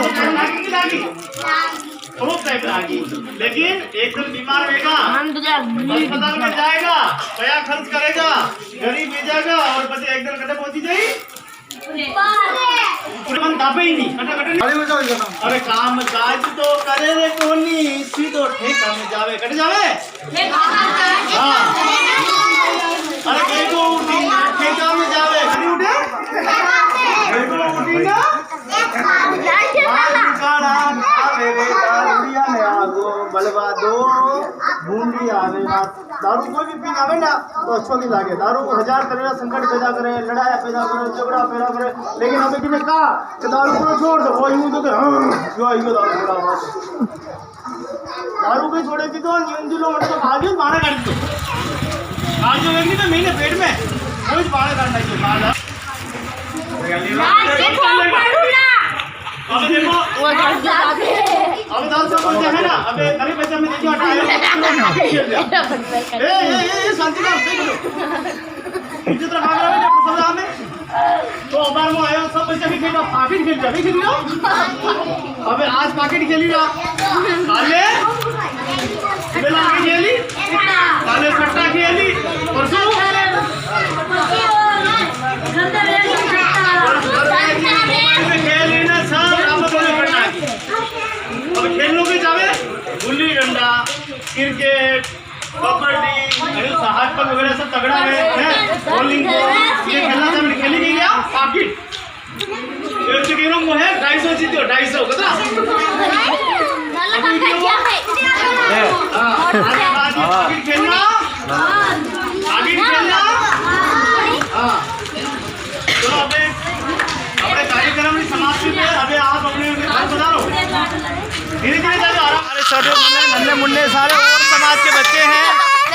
तो बहुत टाइम लागी, लेकिन एक दिन बीमार रहेगा, अस्पताल में जाएगा, पैसा खर्च करेगा, गरीब भेजेगा, और बस एक दिन कटे पहुंची जाए मन दापे ही नहीं, कटे नहीं। अरे काम काज तो करे रे कोनी, सीधो ठेका में जावे, कटे जावे। हाँ, अरे केको उठी ठेका में जावे, कटे उठे केको उठी ना बलवा दो बूंदी आवे ना। दारू कोई भी पी आवे ना तो अच्छो नहीं लागे। दारू को हजार करेगा, संकट पैदा करे, लड़ाई पैदा करे, झगड़ा पैदा करे। लेकिन हमें किसने कहा कि दारू को छोड़ दो, वो यूं तो दारू छोड़ा। दारू को छोड़े थी तो यूं तो भागे मारा काट दो, काट जो वेगी तो महीने पेट में कोई मारा काटना चाहिए। अब देखो अब दाल से बोलते हैं ना, अब गरीब बच्चा में देखियो शांति का देख लो जितना भाग रहा है सजा में। तो बार में आयो सब बच्चा भी खेलो, पाकिट खेल जावे खेल लो। अब आज पाकिट खेली रहा, काले बेला खेली, काले सट्टा खेली, परसों खेलने के जावे गुल्ली डंडा, क्रिकेट, कबड्डी, हाथ पग वगैरह सब तगड़ा है, बॉलिंग ये खेलना था, खेली गई क्या पाकिट 250 जीतो 250 कता आगे खेलना चलो अपने कार्यक्रम की समाप्ति पे अभी आप अपने घर पधारो धीरे धीरे चलो आराम। हमारे छोटे नन्हे मुन्ने सारे और समाज के बच्चे हैं,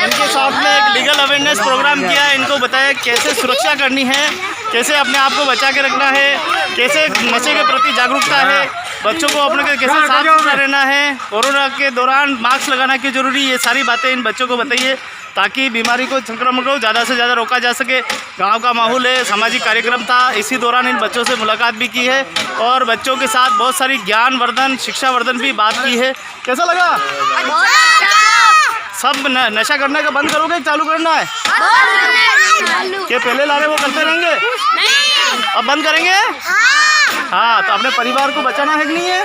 इनके साथ में एक लीगल अवेयरनेस प्रोग्राम किया है। इनको बताया कैसे सुरक्षा करनी है, कैसे अपने आप को बचा के रखना है, कैसे नशे के प्रति जागरूकता है, बच्चों को अपने कैसे साफ सुथरा रहना है, कोरोना के दौरान मास्क लगाना क्यों जरूरी, ये सारी बातें इन बच्चों को बताइए ताकि बीमारी को संक्रमण को ज़्यादा से ज़्यादा रोका जा सके। गांव का माहौल है, सामाजिक कार्यक्रम था, इसी दौरान इन बच्चों से मुलाकात भी की है और बच्चों के साथ बहुत सारी ज्ञानवर्धन शिक्षावर्धन भी बात की है। कैसा लगा? सब नशा करने का बंद करोगे, चालू करना है? क्या पहले ला रहे वो करते रहेंगे? अब बंद करेंगे? हाँ, तो अपने परिवार को बचाना है कि नहीं है?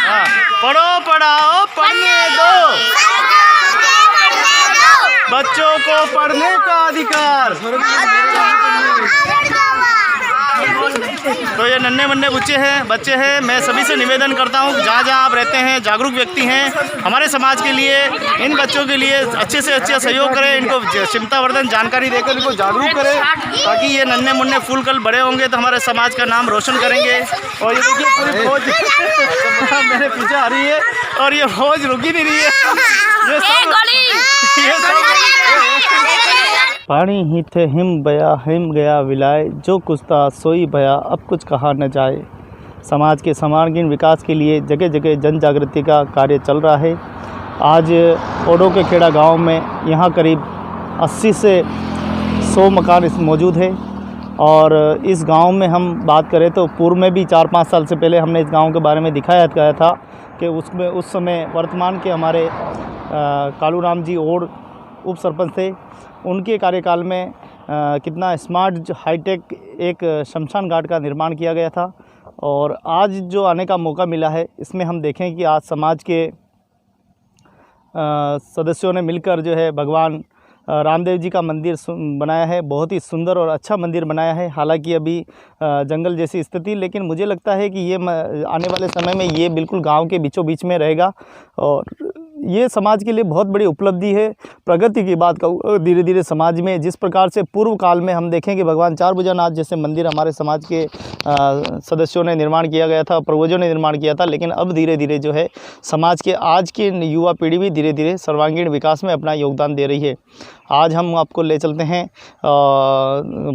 हाँ, पढ़ो पढ़ाओ पढ़ने दो, बच्चों को पढ़ने का अधिकार। तो ये नन्हे मुन्ने बच्चे हैं, मैं सभी से निवेदन करता हूँ जहाँ जहाँ आप रहते हैं, जागरूक व्यक्ति हैं, हमारे समाज के लिए इन बच्चों के लिए अच्छे से अच्छा सहयोग करें, इनको क्षमतावर्धन जानकारी देकर इनको जागरूक करें ताकि ये नन्हे मुन्ने फूल कल बड़े होंगे तो हमारे समाज का नाम रोशन करेंगे। और ये देखिए पूरी फौज मेरे पीछे आ रही है और ये फौज रुकी नहीं रही है। ये सब पानी ही थे हिम गया विलाए, जो कुछ था सोई भया अब कुछ कहा न जाए। समाज के सर्वांगीण विकास के लिए जगह जगह जन जागृति का कार्य चल रहा है। आज ओडो के खेड़ा गांव में यहाँ करीब 80 से 100 मकान मौजूद है और इस गांव में हम बात करें तो पूर्व में भी 4-5 साल से पहले हमने इस गांव के बारे में दिखाया गया था कि उसमें उस समय वर्तमान के हमारे कालूराम जी ओड उप सरपंच थे, उनके कार्यकाल में कितना स्मार्ट हाईटेक एक शमशान घाट का निर्माण किया गया था। और आज जो आने का मौका मिला है इसमें हम देखें कि आज समाज के सदस्यों ने मिलकर जो है भगवान रामदेव जी का मंदिर बनाया है। बहुत ही सुंदर और अच्छा मंदिर बनाया है, हालांकि अभी जंगल जैसी स्थिति, लेकिन मुझे लगता है कि ये आने वाले समय में ये बिल्कुल गांव के बीचों बीच में रहेगा और ये समाज के लिए बहुत बड़ी उपलब्धि है। प्रगति की बात कहूँ धीरे धीरे समाज में जिस प्रकार से पूर्व काल में हम देखें कि भगवान चारभुजानाथ जैसे मंदिर हमारे समाज के सदस्यों ने निर्माण किया गया था, पूर्वजों ने निर्माण किया था, लेकिन अब धीरे धीरे जो है समाज के आज की युवा पीढ़ी भी धीरे धीरे सर्वांगीण विकास में अपना योगदान दे रही है। आज हम आपको ले चलते हैं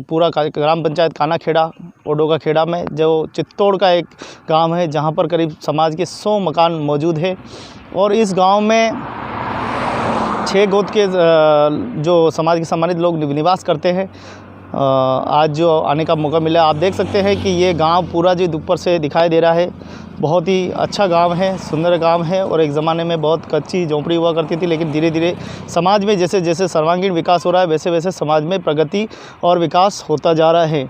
पूरा ग्राम पंचायत काना खेड़ा ओडो का खेड़ा में, जो चित्तौड़ का एक गांव है जहां पर करीब समाज के 100 मकान मौजूद है और इस गांव में 6 गोत्र के जो समाज के सम्मानित लोग निवास करते हैं। आज जो आने का मौका मिला, आप देख सकते हैं कि ये गांव पूरा जो ऊपर से दिखाई दे रहा है बहुत ही अच्छा गांव है, सुंदर गांव है और एक ज़माने में बहुत कच्ची झोंपड़ी हुआ करती थी, लेकिन धीरे धीरे समाज में जैसे जैसे सर्वांगीण विकास हो रहा है वैसे वैसे समाज में प्रगति और विकास होता जा रहा है।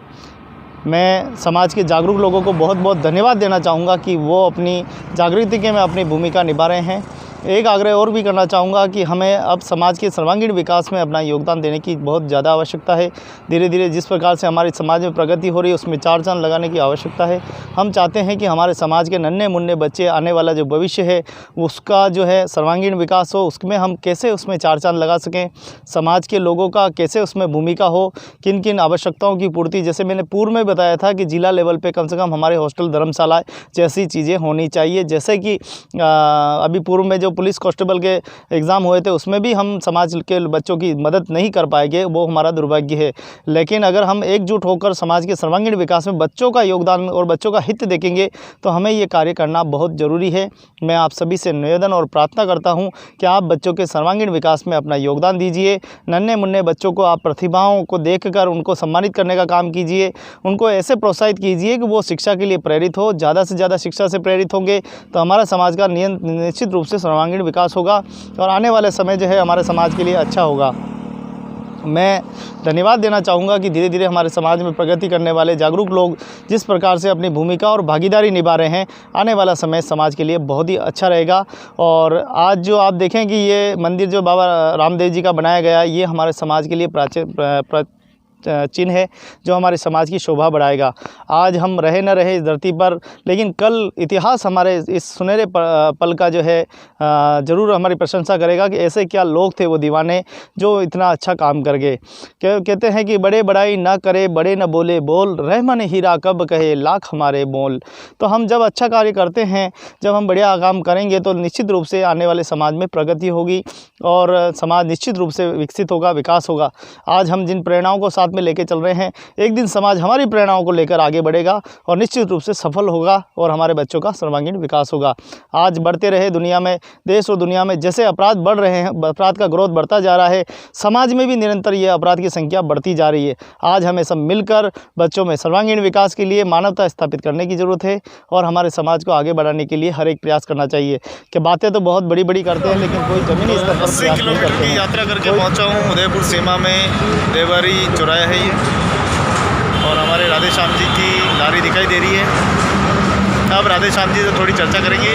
मैं समाज के जागरूक लोगों को बहुत बहुत धन्यवाद देना चाहूँगा कि वो अपनी जागृति के में अपनी भूमिका निभा रहे हैं। एक आग्रह और भी करना चाहूँगा कि हमें अब समाज के सर्वांगीण विकास में अपना योगदान देने की बहुत ज़्यादा आवश्यकता है। धीरे धीरे जिस प्रकार से हमारे समाज में प्रगति हो रही है उसमें 4 चांद लगाने की आवश्यकता है। हम चाहते हैं कि हमारे समाज के नन्हे मुन्ने बच्चे, आने वाला जो भविष्य है उसका जो है सर्वांगीण विकास हो, उसमें हम कैसे उसमें 4 चांद लगा सकें, समाज के लोगों का कैसे उसमें भूमिका हो, किन किन आवश्यकताओं की पूर्ति, जैसे मैंने पूर्व में बताया था कि जिला लेवल पर कम से कम हमारे हॉस्टल धर्मशाला जैसी चीज़ें होनी चाहिए। जैसे कि अभी पूर्व में जो पुलिस कांस्टेबल के एग्ज़ाम हुए थे उसमें भी हम समाज के बच्चों की मदद नहीं कर पाएंगे, वो हमारा दुर्भाग्य है। लेकिन अगर हम एकजुट होकर समाज के सर्वांगीण विकास में बच्चों का योगदान और बच्चों का हित देखेंगे तो हमें ये कार्य करना बहुत ज़रूरी है। मैं आप सभी से निवेदन और प्रार्थना करता हूँ कि आप बच्चों के सर्वांगीण विकास में अपना योगदान दीजिए। नन्हे मुन्ने बच्चों को आप प्रतिभाओं को देखकर उनको सम्मानित करने का काम कीजिए, उनको ऐसे प्रोत्साहित कीजिए कि वो शिक्षा के लिए प्रेरित हो। ज़्यादा से ज़्यादा शिक्षा से प्रेरित होंगे तो हमारा समाज का निश्चित रूप से सर्वांगीण विकास होगा और आने वाले समय जो है हमारे समाज के लिए अच्छा होगा। मैं धन्यवाद देना चाहूँगा कि धीरे धीरे हमारे समाज में प्रगति करने वाले जागरूक लोग जिस प्रकार से अपनी भूमिका और भागीदारी निभा रहे हैं, आने वाला समय समाज के लिए बहुत ही अच्छा रहेगा। और आज जो आप देखें कि ये मंदिर जो बाबा रामदेव जी का बनाया गया, ये हमारे समाज के लिए चिन्ह है जो हमारे समाज की शोभा बढ़ाएगा। आज हम रहे न रहे इस धरती पर, लेकिन कल इतिहास हमारे इस सुनहरे पल का जो है ज़रूर हमारी प्रशंसा करेगा कि ऐसे क्या लोग थे वो दीवाने जो इतना अच्छा काम कर गए। कहते हैं कि बड़े बड़ाई ना करे, बड़े न बोले बोल, रहमन हीरा कब कहे लाख हमारे मोल। तो हम जब अच्छा कार्य करते हैं, जब हम बढ़िया काम करेंगे तो निश्चित रूप से आने वाले समाज में प्रगति होगी और समाज निश्चित रूप से विकसित होगा, विकास होगा। आज हम जिन प्रेरणाओं को साथ में लेके चल रहे हैं, एक दिन समाज हमारी प्रेरणाओं को लेकर आगे बढ़ेगा और निश्चित रूप से सफल होगा और हमारे बच्चों का सर्वांगीण विकास होगा। आज बढ़ते रहे दुनिया में, देश और दुनिया में जैसे अपराध बढ़ रहे हैं, अपराध का ग्रोथ बढ़ता जा रहा है, समाज में भी निरंतर ये अपराध की संख्या बढ़ती जा रही है। आज हमें सब मिलकर बच्चों में सर्वांगीण विकास के लिए मानवता स्थापित करने की ज़रूरत है और हमारे समाज को आगे बढ़ाने के लिए हर एक प्रयास करना चाहिए। कि बातें तो बहुत बड़ी बड़ी करते हैं, लेकिन कोई ज़मीनी स्तर पर 80 किलोमीटर की यात्रा करके पहुंचा हूं उदयपुर सीमा में। देवरी चौराया है ये, और हमारे राधे श्याम जी की लारी दिखाई दे रही है। अब राधे श्याम जी से थोड़ी चर्चा करेंगे।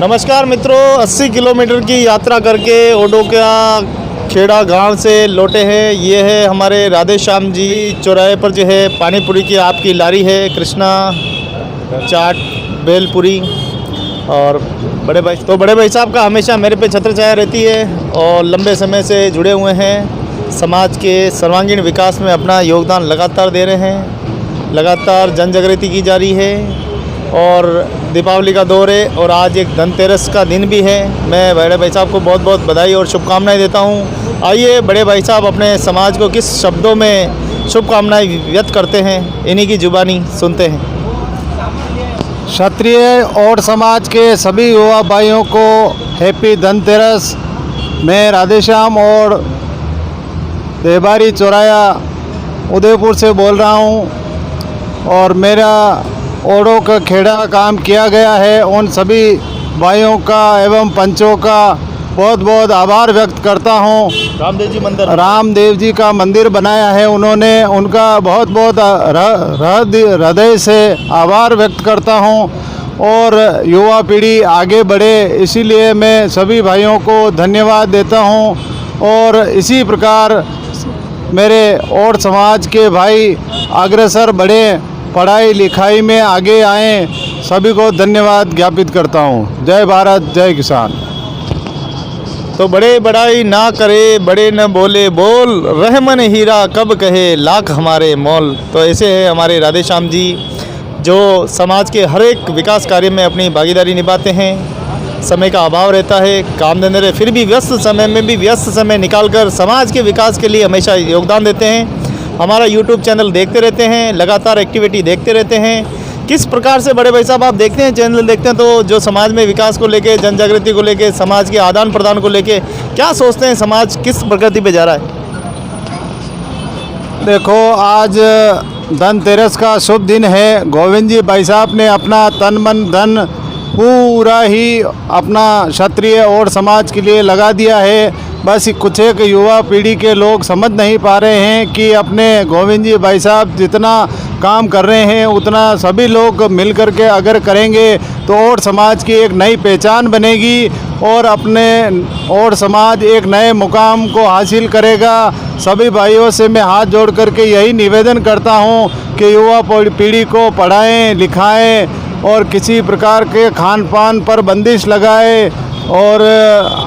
नमस्कार मित्रों, 80 किलोमीटर की यात्रा करके ओडोका खेड़ा गांव से लौटे हैं। ये है हमारे राधे श्याम जी चौराहे पर जो है पानीपुरी की आपकी लारी है, कृष्णा चाट बेलपुरी। और बड़े भाई साहब का हमेशा मेरे पे छत्र छाया रहती है और लंबे समय से जुड़े हुए हैं, समाज के सर्वांगीण विकास में अपना योगदान लगातार दे रहे हैं, लगातार जन जागृति की जा रही है। और दीपावली का दौर है और आज एक धनतेरस का दिन भी है। मैं बड़े भाई साहब को बहुत बहुत बधाई और शुभकामनाएं देता हूं। आइए बड़े भाई साहब अपने समाज को किस शब्दों में शुभकामनाएं व्यक्त करते हैं, इन्हीं की जुबानी सुनते हैं। क्षत्रिय और समाज के सभी युवा भाइयों को हैप्पी धनतेरस। मैं राधेश्याम और देवारी चौराया उदयपुर से बोल रहा हूं और मेरा ओडो का खेड़ा काम किया गया है। उन सभी भाइयों का एवं पंचों का बहुत बहुत आभार व्यक्त करता हूं। रामदेव जी का मंदिर बनाया है उन्होंने, उनका बहुत बहुत हृदय से आभार व्यक्त करता हूं। और युवा पीढ़ी आगे बढ़े, इसीलिए मैं सभी भाइयों को धन्यवाद देता हूं। और इसी प्रकार मेरे और समाज के भाई अग्रसर बढ़े, पढ़ाई लिखाई में आगे आएँ, सभी को धन्यवाद ज्ञापित करता हूं। जय भारत, जय किसान। तो बड़े बड़ाई ना करे, बड़े न बोले बोल, रहमन हीरा कब कहे लाख हमारे मोल। तो ऐसे है हमारे राधे श्याम जी जो समाज के हर एक विकास कार्य में अपनी भागीदारी निभाते हैं। समय का अभाव रहता है, काम धंधे रहे, फिर भी व्यस्त समय में भी व्यस्त समय निकालकर समाज के विकास के लिए हमेशा योगदान देते हैं। हमारा यूट्यूब चैनल देखते रहते हैं, लगातार एक्टिविटी देखते रहते हैं। किस प्रकार से बड़े भाई साहब आप देखते हैं, चैनल देखते हैं, तो जो समाज में विकास को लेके, जन जागृति को लेके, समाज के आदान प्रदान को लेके क्या सोचते हैं, समाज किस प्रगति पे जा रहा है? देखो, आज धनतेरस का शुभ दिन है। गोविंद जी भाई साहब ने अपना तन मन धन पूरा ही अपना क्षत्रिय और समाज के लिए लगा दिया है। बस कुछ एक युवा पीढ़ी के लोग समझ नहीं पा रहे हैं कि अपने गोविंद जी भाई साहब जितना काम कर रहे हैं उतना सभी लोग मिल कर के अगर करेंगे तो और समाज की एक नई पहचान बनेगी और अपने और समाज एक नए मुकाम को हासिल करेगा। सभी भाइयों से मैं हाथ जोड़ करके यही निवेदन करता हूं कि युवा पीढ़ी को पढ़ाएं, लिखाएं और किसी प्रकार के खान पान पर बंदिश लगाएं। और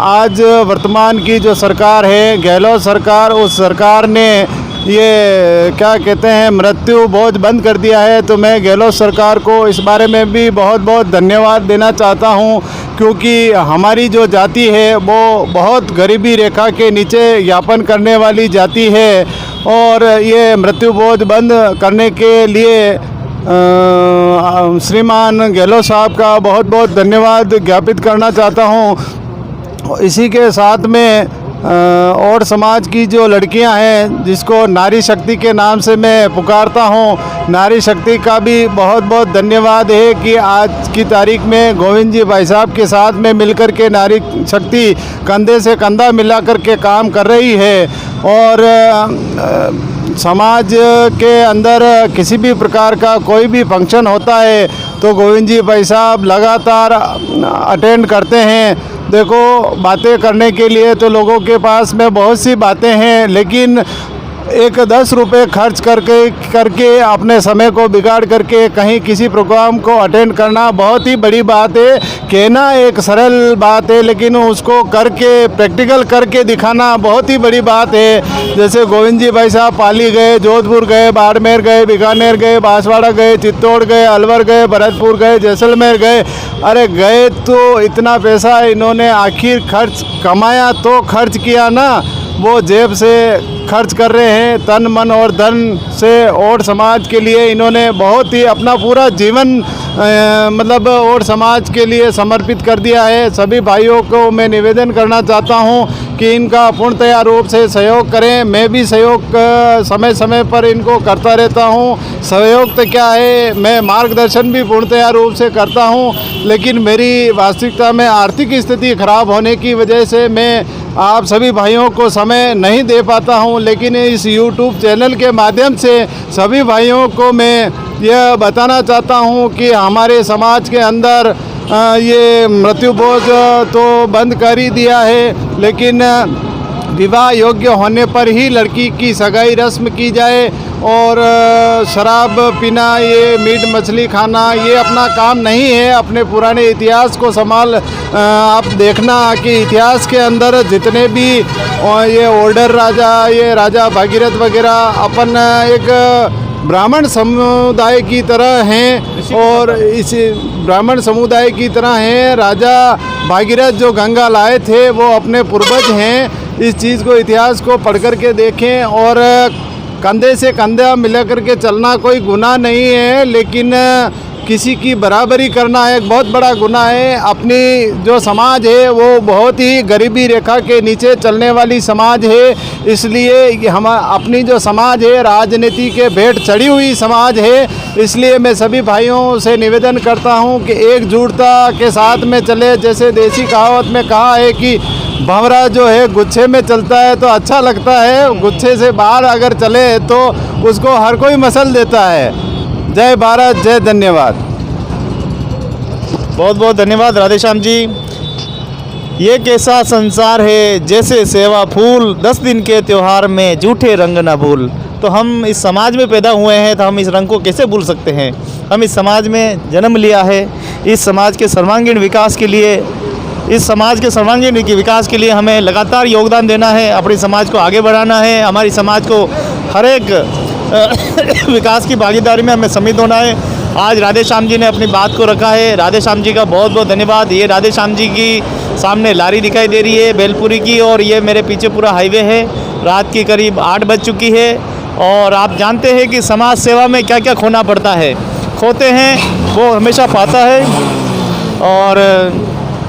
आज वर्तमान की जो सरकार है, गहलोत सरकार, उस सरकार ने ये क्या कहते हैं मृत्यु भोज बंद कर दिया है। तो मैं गहलोत सरकार को इस बारे में भी बहुत बहुत धन्यवाद देना चाहता हूं, क्योंकि हमारी जो जाति है वो बहुत गरीबी रेखा के नीचे यापन करने वाली जाति है। और ये मृत्यु भोज बंद करने के लिए श्रीमान गहलोत साहब का बहुत बहुत धन्यवाद ज्ञापित करना चाहता हूं। इसी के साथ में और समाज की जो लड़कियां हैं, जिसको नारी शक्ति के नाम से मैं पुकारता हूं, नारी शक्ति का भी बहुत बहुत धन्यवाद है कि आज की तारीख में गोविंद जी भाई साहब के साथ में मिलकर के नारी शक्ति कंधे से कंधा मिला कर के काम कर रही है। और समाज के अंदर किसी भी प्रकार का कोई भी फंक्शन होता है तो गोविंद जी भाई साहब लगातार अटेंड करते हैं। देखो, बातें करने के लिए तो लोगों के पास में बहुत सी बातें हैं, लेकिन एक 10 रुपये खर्च करके अपने समय को बिगाड़ करके कहीं किसी प्रोग्राम को अटेंड करना बहुत ही बड़ी बात है। कहना एक सरल बात है, लेकिन उसको करके प्रैक्टिकल करके दिखाना बहुत ही बड़ी बात है। जैसे गोविंद जी भाई साहब पाली गए, जोधपुर गए, बाड़मेर गए, बीकानेर गए, बांसवाड़ा गए, चित्तौड़ गए, अलवर गए, भरतपुर गए, जैसलमेर गए। अरे गए तो इतना पैसा इन्होंने आखिर खर्च कमाया तो खर्च किया ना, वो जेब से खर्च कर रहे हैं, तन मन और धन से और समाज के लिए इन्होंने बहुत ही अपना पूरा जीवन मतलब और समाज के लिए समर्पित कर दिया है। सभी भाइयों को मैं निवेदन करना चाहता हूं कि इनका पूर्णतया रूप से सहयोग करें। मैं भी सहयोग समय समय पर इनको करता रहता हूं। सहयोग तो क्या है, मैं मार्गदर्शन भी पूर्णतया रूप से करता हूं, लेकिन मेरी वास्तविकता में आर्थिक स्थिति खराब होने की वजह से मैं आप सभी भाइयों को समय नहीं दे पाता हूं। लेकिन इस YouTube चैनल के माध्यम से सभी भाइयों को मैं यह बताना चाहता हूं कि हमारे समाज के अंदर ये मृत्यु भोज तो बंद कर ही दिया है, लेकिन विवाह योग्य होने पर ही लड़की की सगाई रस्म की जाए और शराब पीना, ये मीट मछली खाना, ये अपना काम नहीं है। अपने पुराने इतिहास को संभाल आप देखना कि इतिहास के अंदर जितने भी ये ओल्डर राजा, ये राजा भागीरथ वगैरह अपन एक ब्राह्मण समुदाय की तरह हैं और इस ब्राह्मण समुदाय की तरह हैं। राजा भागीरथ जो गंगा लाए थे वो अपने पूर्वज हैं। इस चीज़ को, इतिहास को पढ़ कर के देखें और कंधे से कंधा मिला करके चलना कोई गुनाह नहीं है, लेकिन किसी की बराबरी करना एक बहुत बड़ा गुनाह है। अपनी जो समाज है वो बहुत ही गरीबी रेखा के नीचे चलने वाली समाज है, इसलिए हम अपनी जो समाज है राजनीति के भेंट चढ़ी हुई समाज है। इसलिए मैं सभी भाइयों से निवेदन करता हूं कि एकजुटता के साथ में चले। जैसे देसी कहावत में कहा है कि भंवरा जो है गुच्छे में चलता है तो अच्छा लगता है, गुच्छे से बाहर अगर चले तो उसको हर कोई मसल देता है। जय भारत, जय धन्यवाद। बहुत बहुत धन्यवाद राधे श्याम जी। ये कैसा संसार है जैसे सेवा फूल, 10 दिन के त्यौहार में झूठे रंग न भूल। तो हम इस समाज में पैदा हुए हैं तो हम इस रंग को कैसे भूल सकते हैं। हम इस समाज में जन्म लिया है, इस समाज के सर्वांगीण विकास के लिए, इस समाज के सर्वांगीण विकास के लिए हमें लगातार योगदान देना है, अपने समाज को आगे बढ़ाना है, हमारी समाज को हर एक विकास की भागीदारी में हमें सम्मिलित होना है। आज राधे श्याम जी ने अपनी बात को रखा है, राधे श्याम जी का बहुत बहुत धन्यवाद। ये राधे श्याम जी की सामने लारी दिखाई दे रही है बेलपुरी की, और ये मेरे पीछे पूरा हाईवे है। रात की करीब 8 बज चुकी है और आप जानते हैं कि समाज सेवा में क्या क्या खोना पड़ता है। खोते हैं वो हमेशा पाता है, और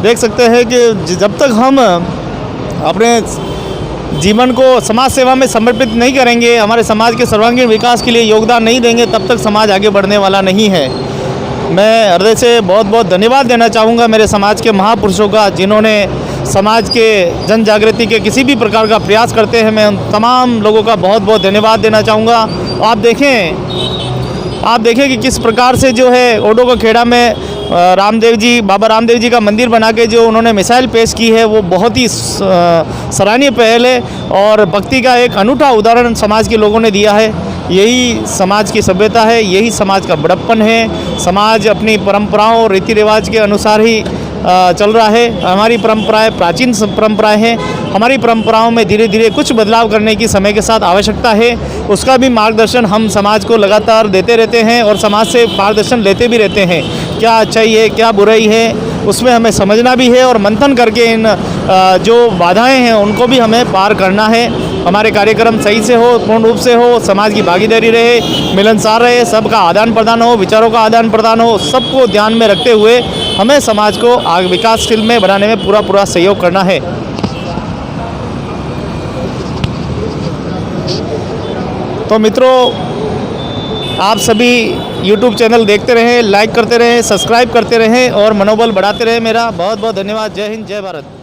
देख सकते हैं कि जब तक हम अपने जीवन को समाज सेवा में समर्पित नहीं करेंगे, हमारे समाज के सर्वांगीण विकास के लिए योगदान नहीं देंगे, तब तक समाज आगे बढ़ने वाला नहीं है। मैं हृदय से बहुत बहुत धन्यवाद देना चाहूँगा मेरे समाज के महापुरुषों का, जिन्होंने समाज के जन जागृति के किसी भी प्रकार का प्रयास करते हैं। मैं उन तमाम लोगों का बहुत बहुत धन्यवाद देना चाहूँगा। आप देखें कि किस प्रकार से जो है ओडो का खेड़ा में रामदेव जी, बाबा रामदेव जी का मंदिर बना के जो उन्होंने मिसाइल पेश की है, वो बहुत ही सराहनीय पहल है और भक्ति का एक अनूठा उदाहरण समाज के लोगों ने दिया है। यही समाज की सभ्यता है, यही समाज का बड़प्पन है। समाज अपनी परंपराओं और रीति रिवाज के अनुसार ही चल रहा है। हमारी परंपराएं प्राचीन परंपराएं हैं। हमारी परंपराओं में धीरे धीरे कुछ बदलाव करने की समय के साथ आवश्यकता है। उसका भी मार्गदर्शन हम समाज को लगातार देते रहते हैं और समाज से मार्गदर्शन लेते भी रहते हैं। क्या अच्छाई है, क्या बुराई है, उसमें हमें समझना भी है और मंथन करके इन जो बाधाएं हैं उनको भी हमें पार करना है। हमारे कार्यक्रम सही से हो, पूर्ण रूप से हो, समाज की भागीदारी रहे, मिलनसार रहे, सबका आदान प्रदान हो, विचारों का आदान प्रदान हो, सबको ध्यान में रखते हुए हमें समाज को आगे विकासशील में बनाने में पूरा सहयोग करना है। तो मित्रों, आप सभी YouTube चैनल देखते रहें, लाइक करते रहें, सब्सक्राइब करते रहें और मनोबल बढ़ाते रहें। मेरा बहुत बहुत धन्यवाद। जय हिंद, जय भारत।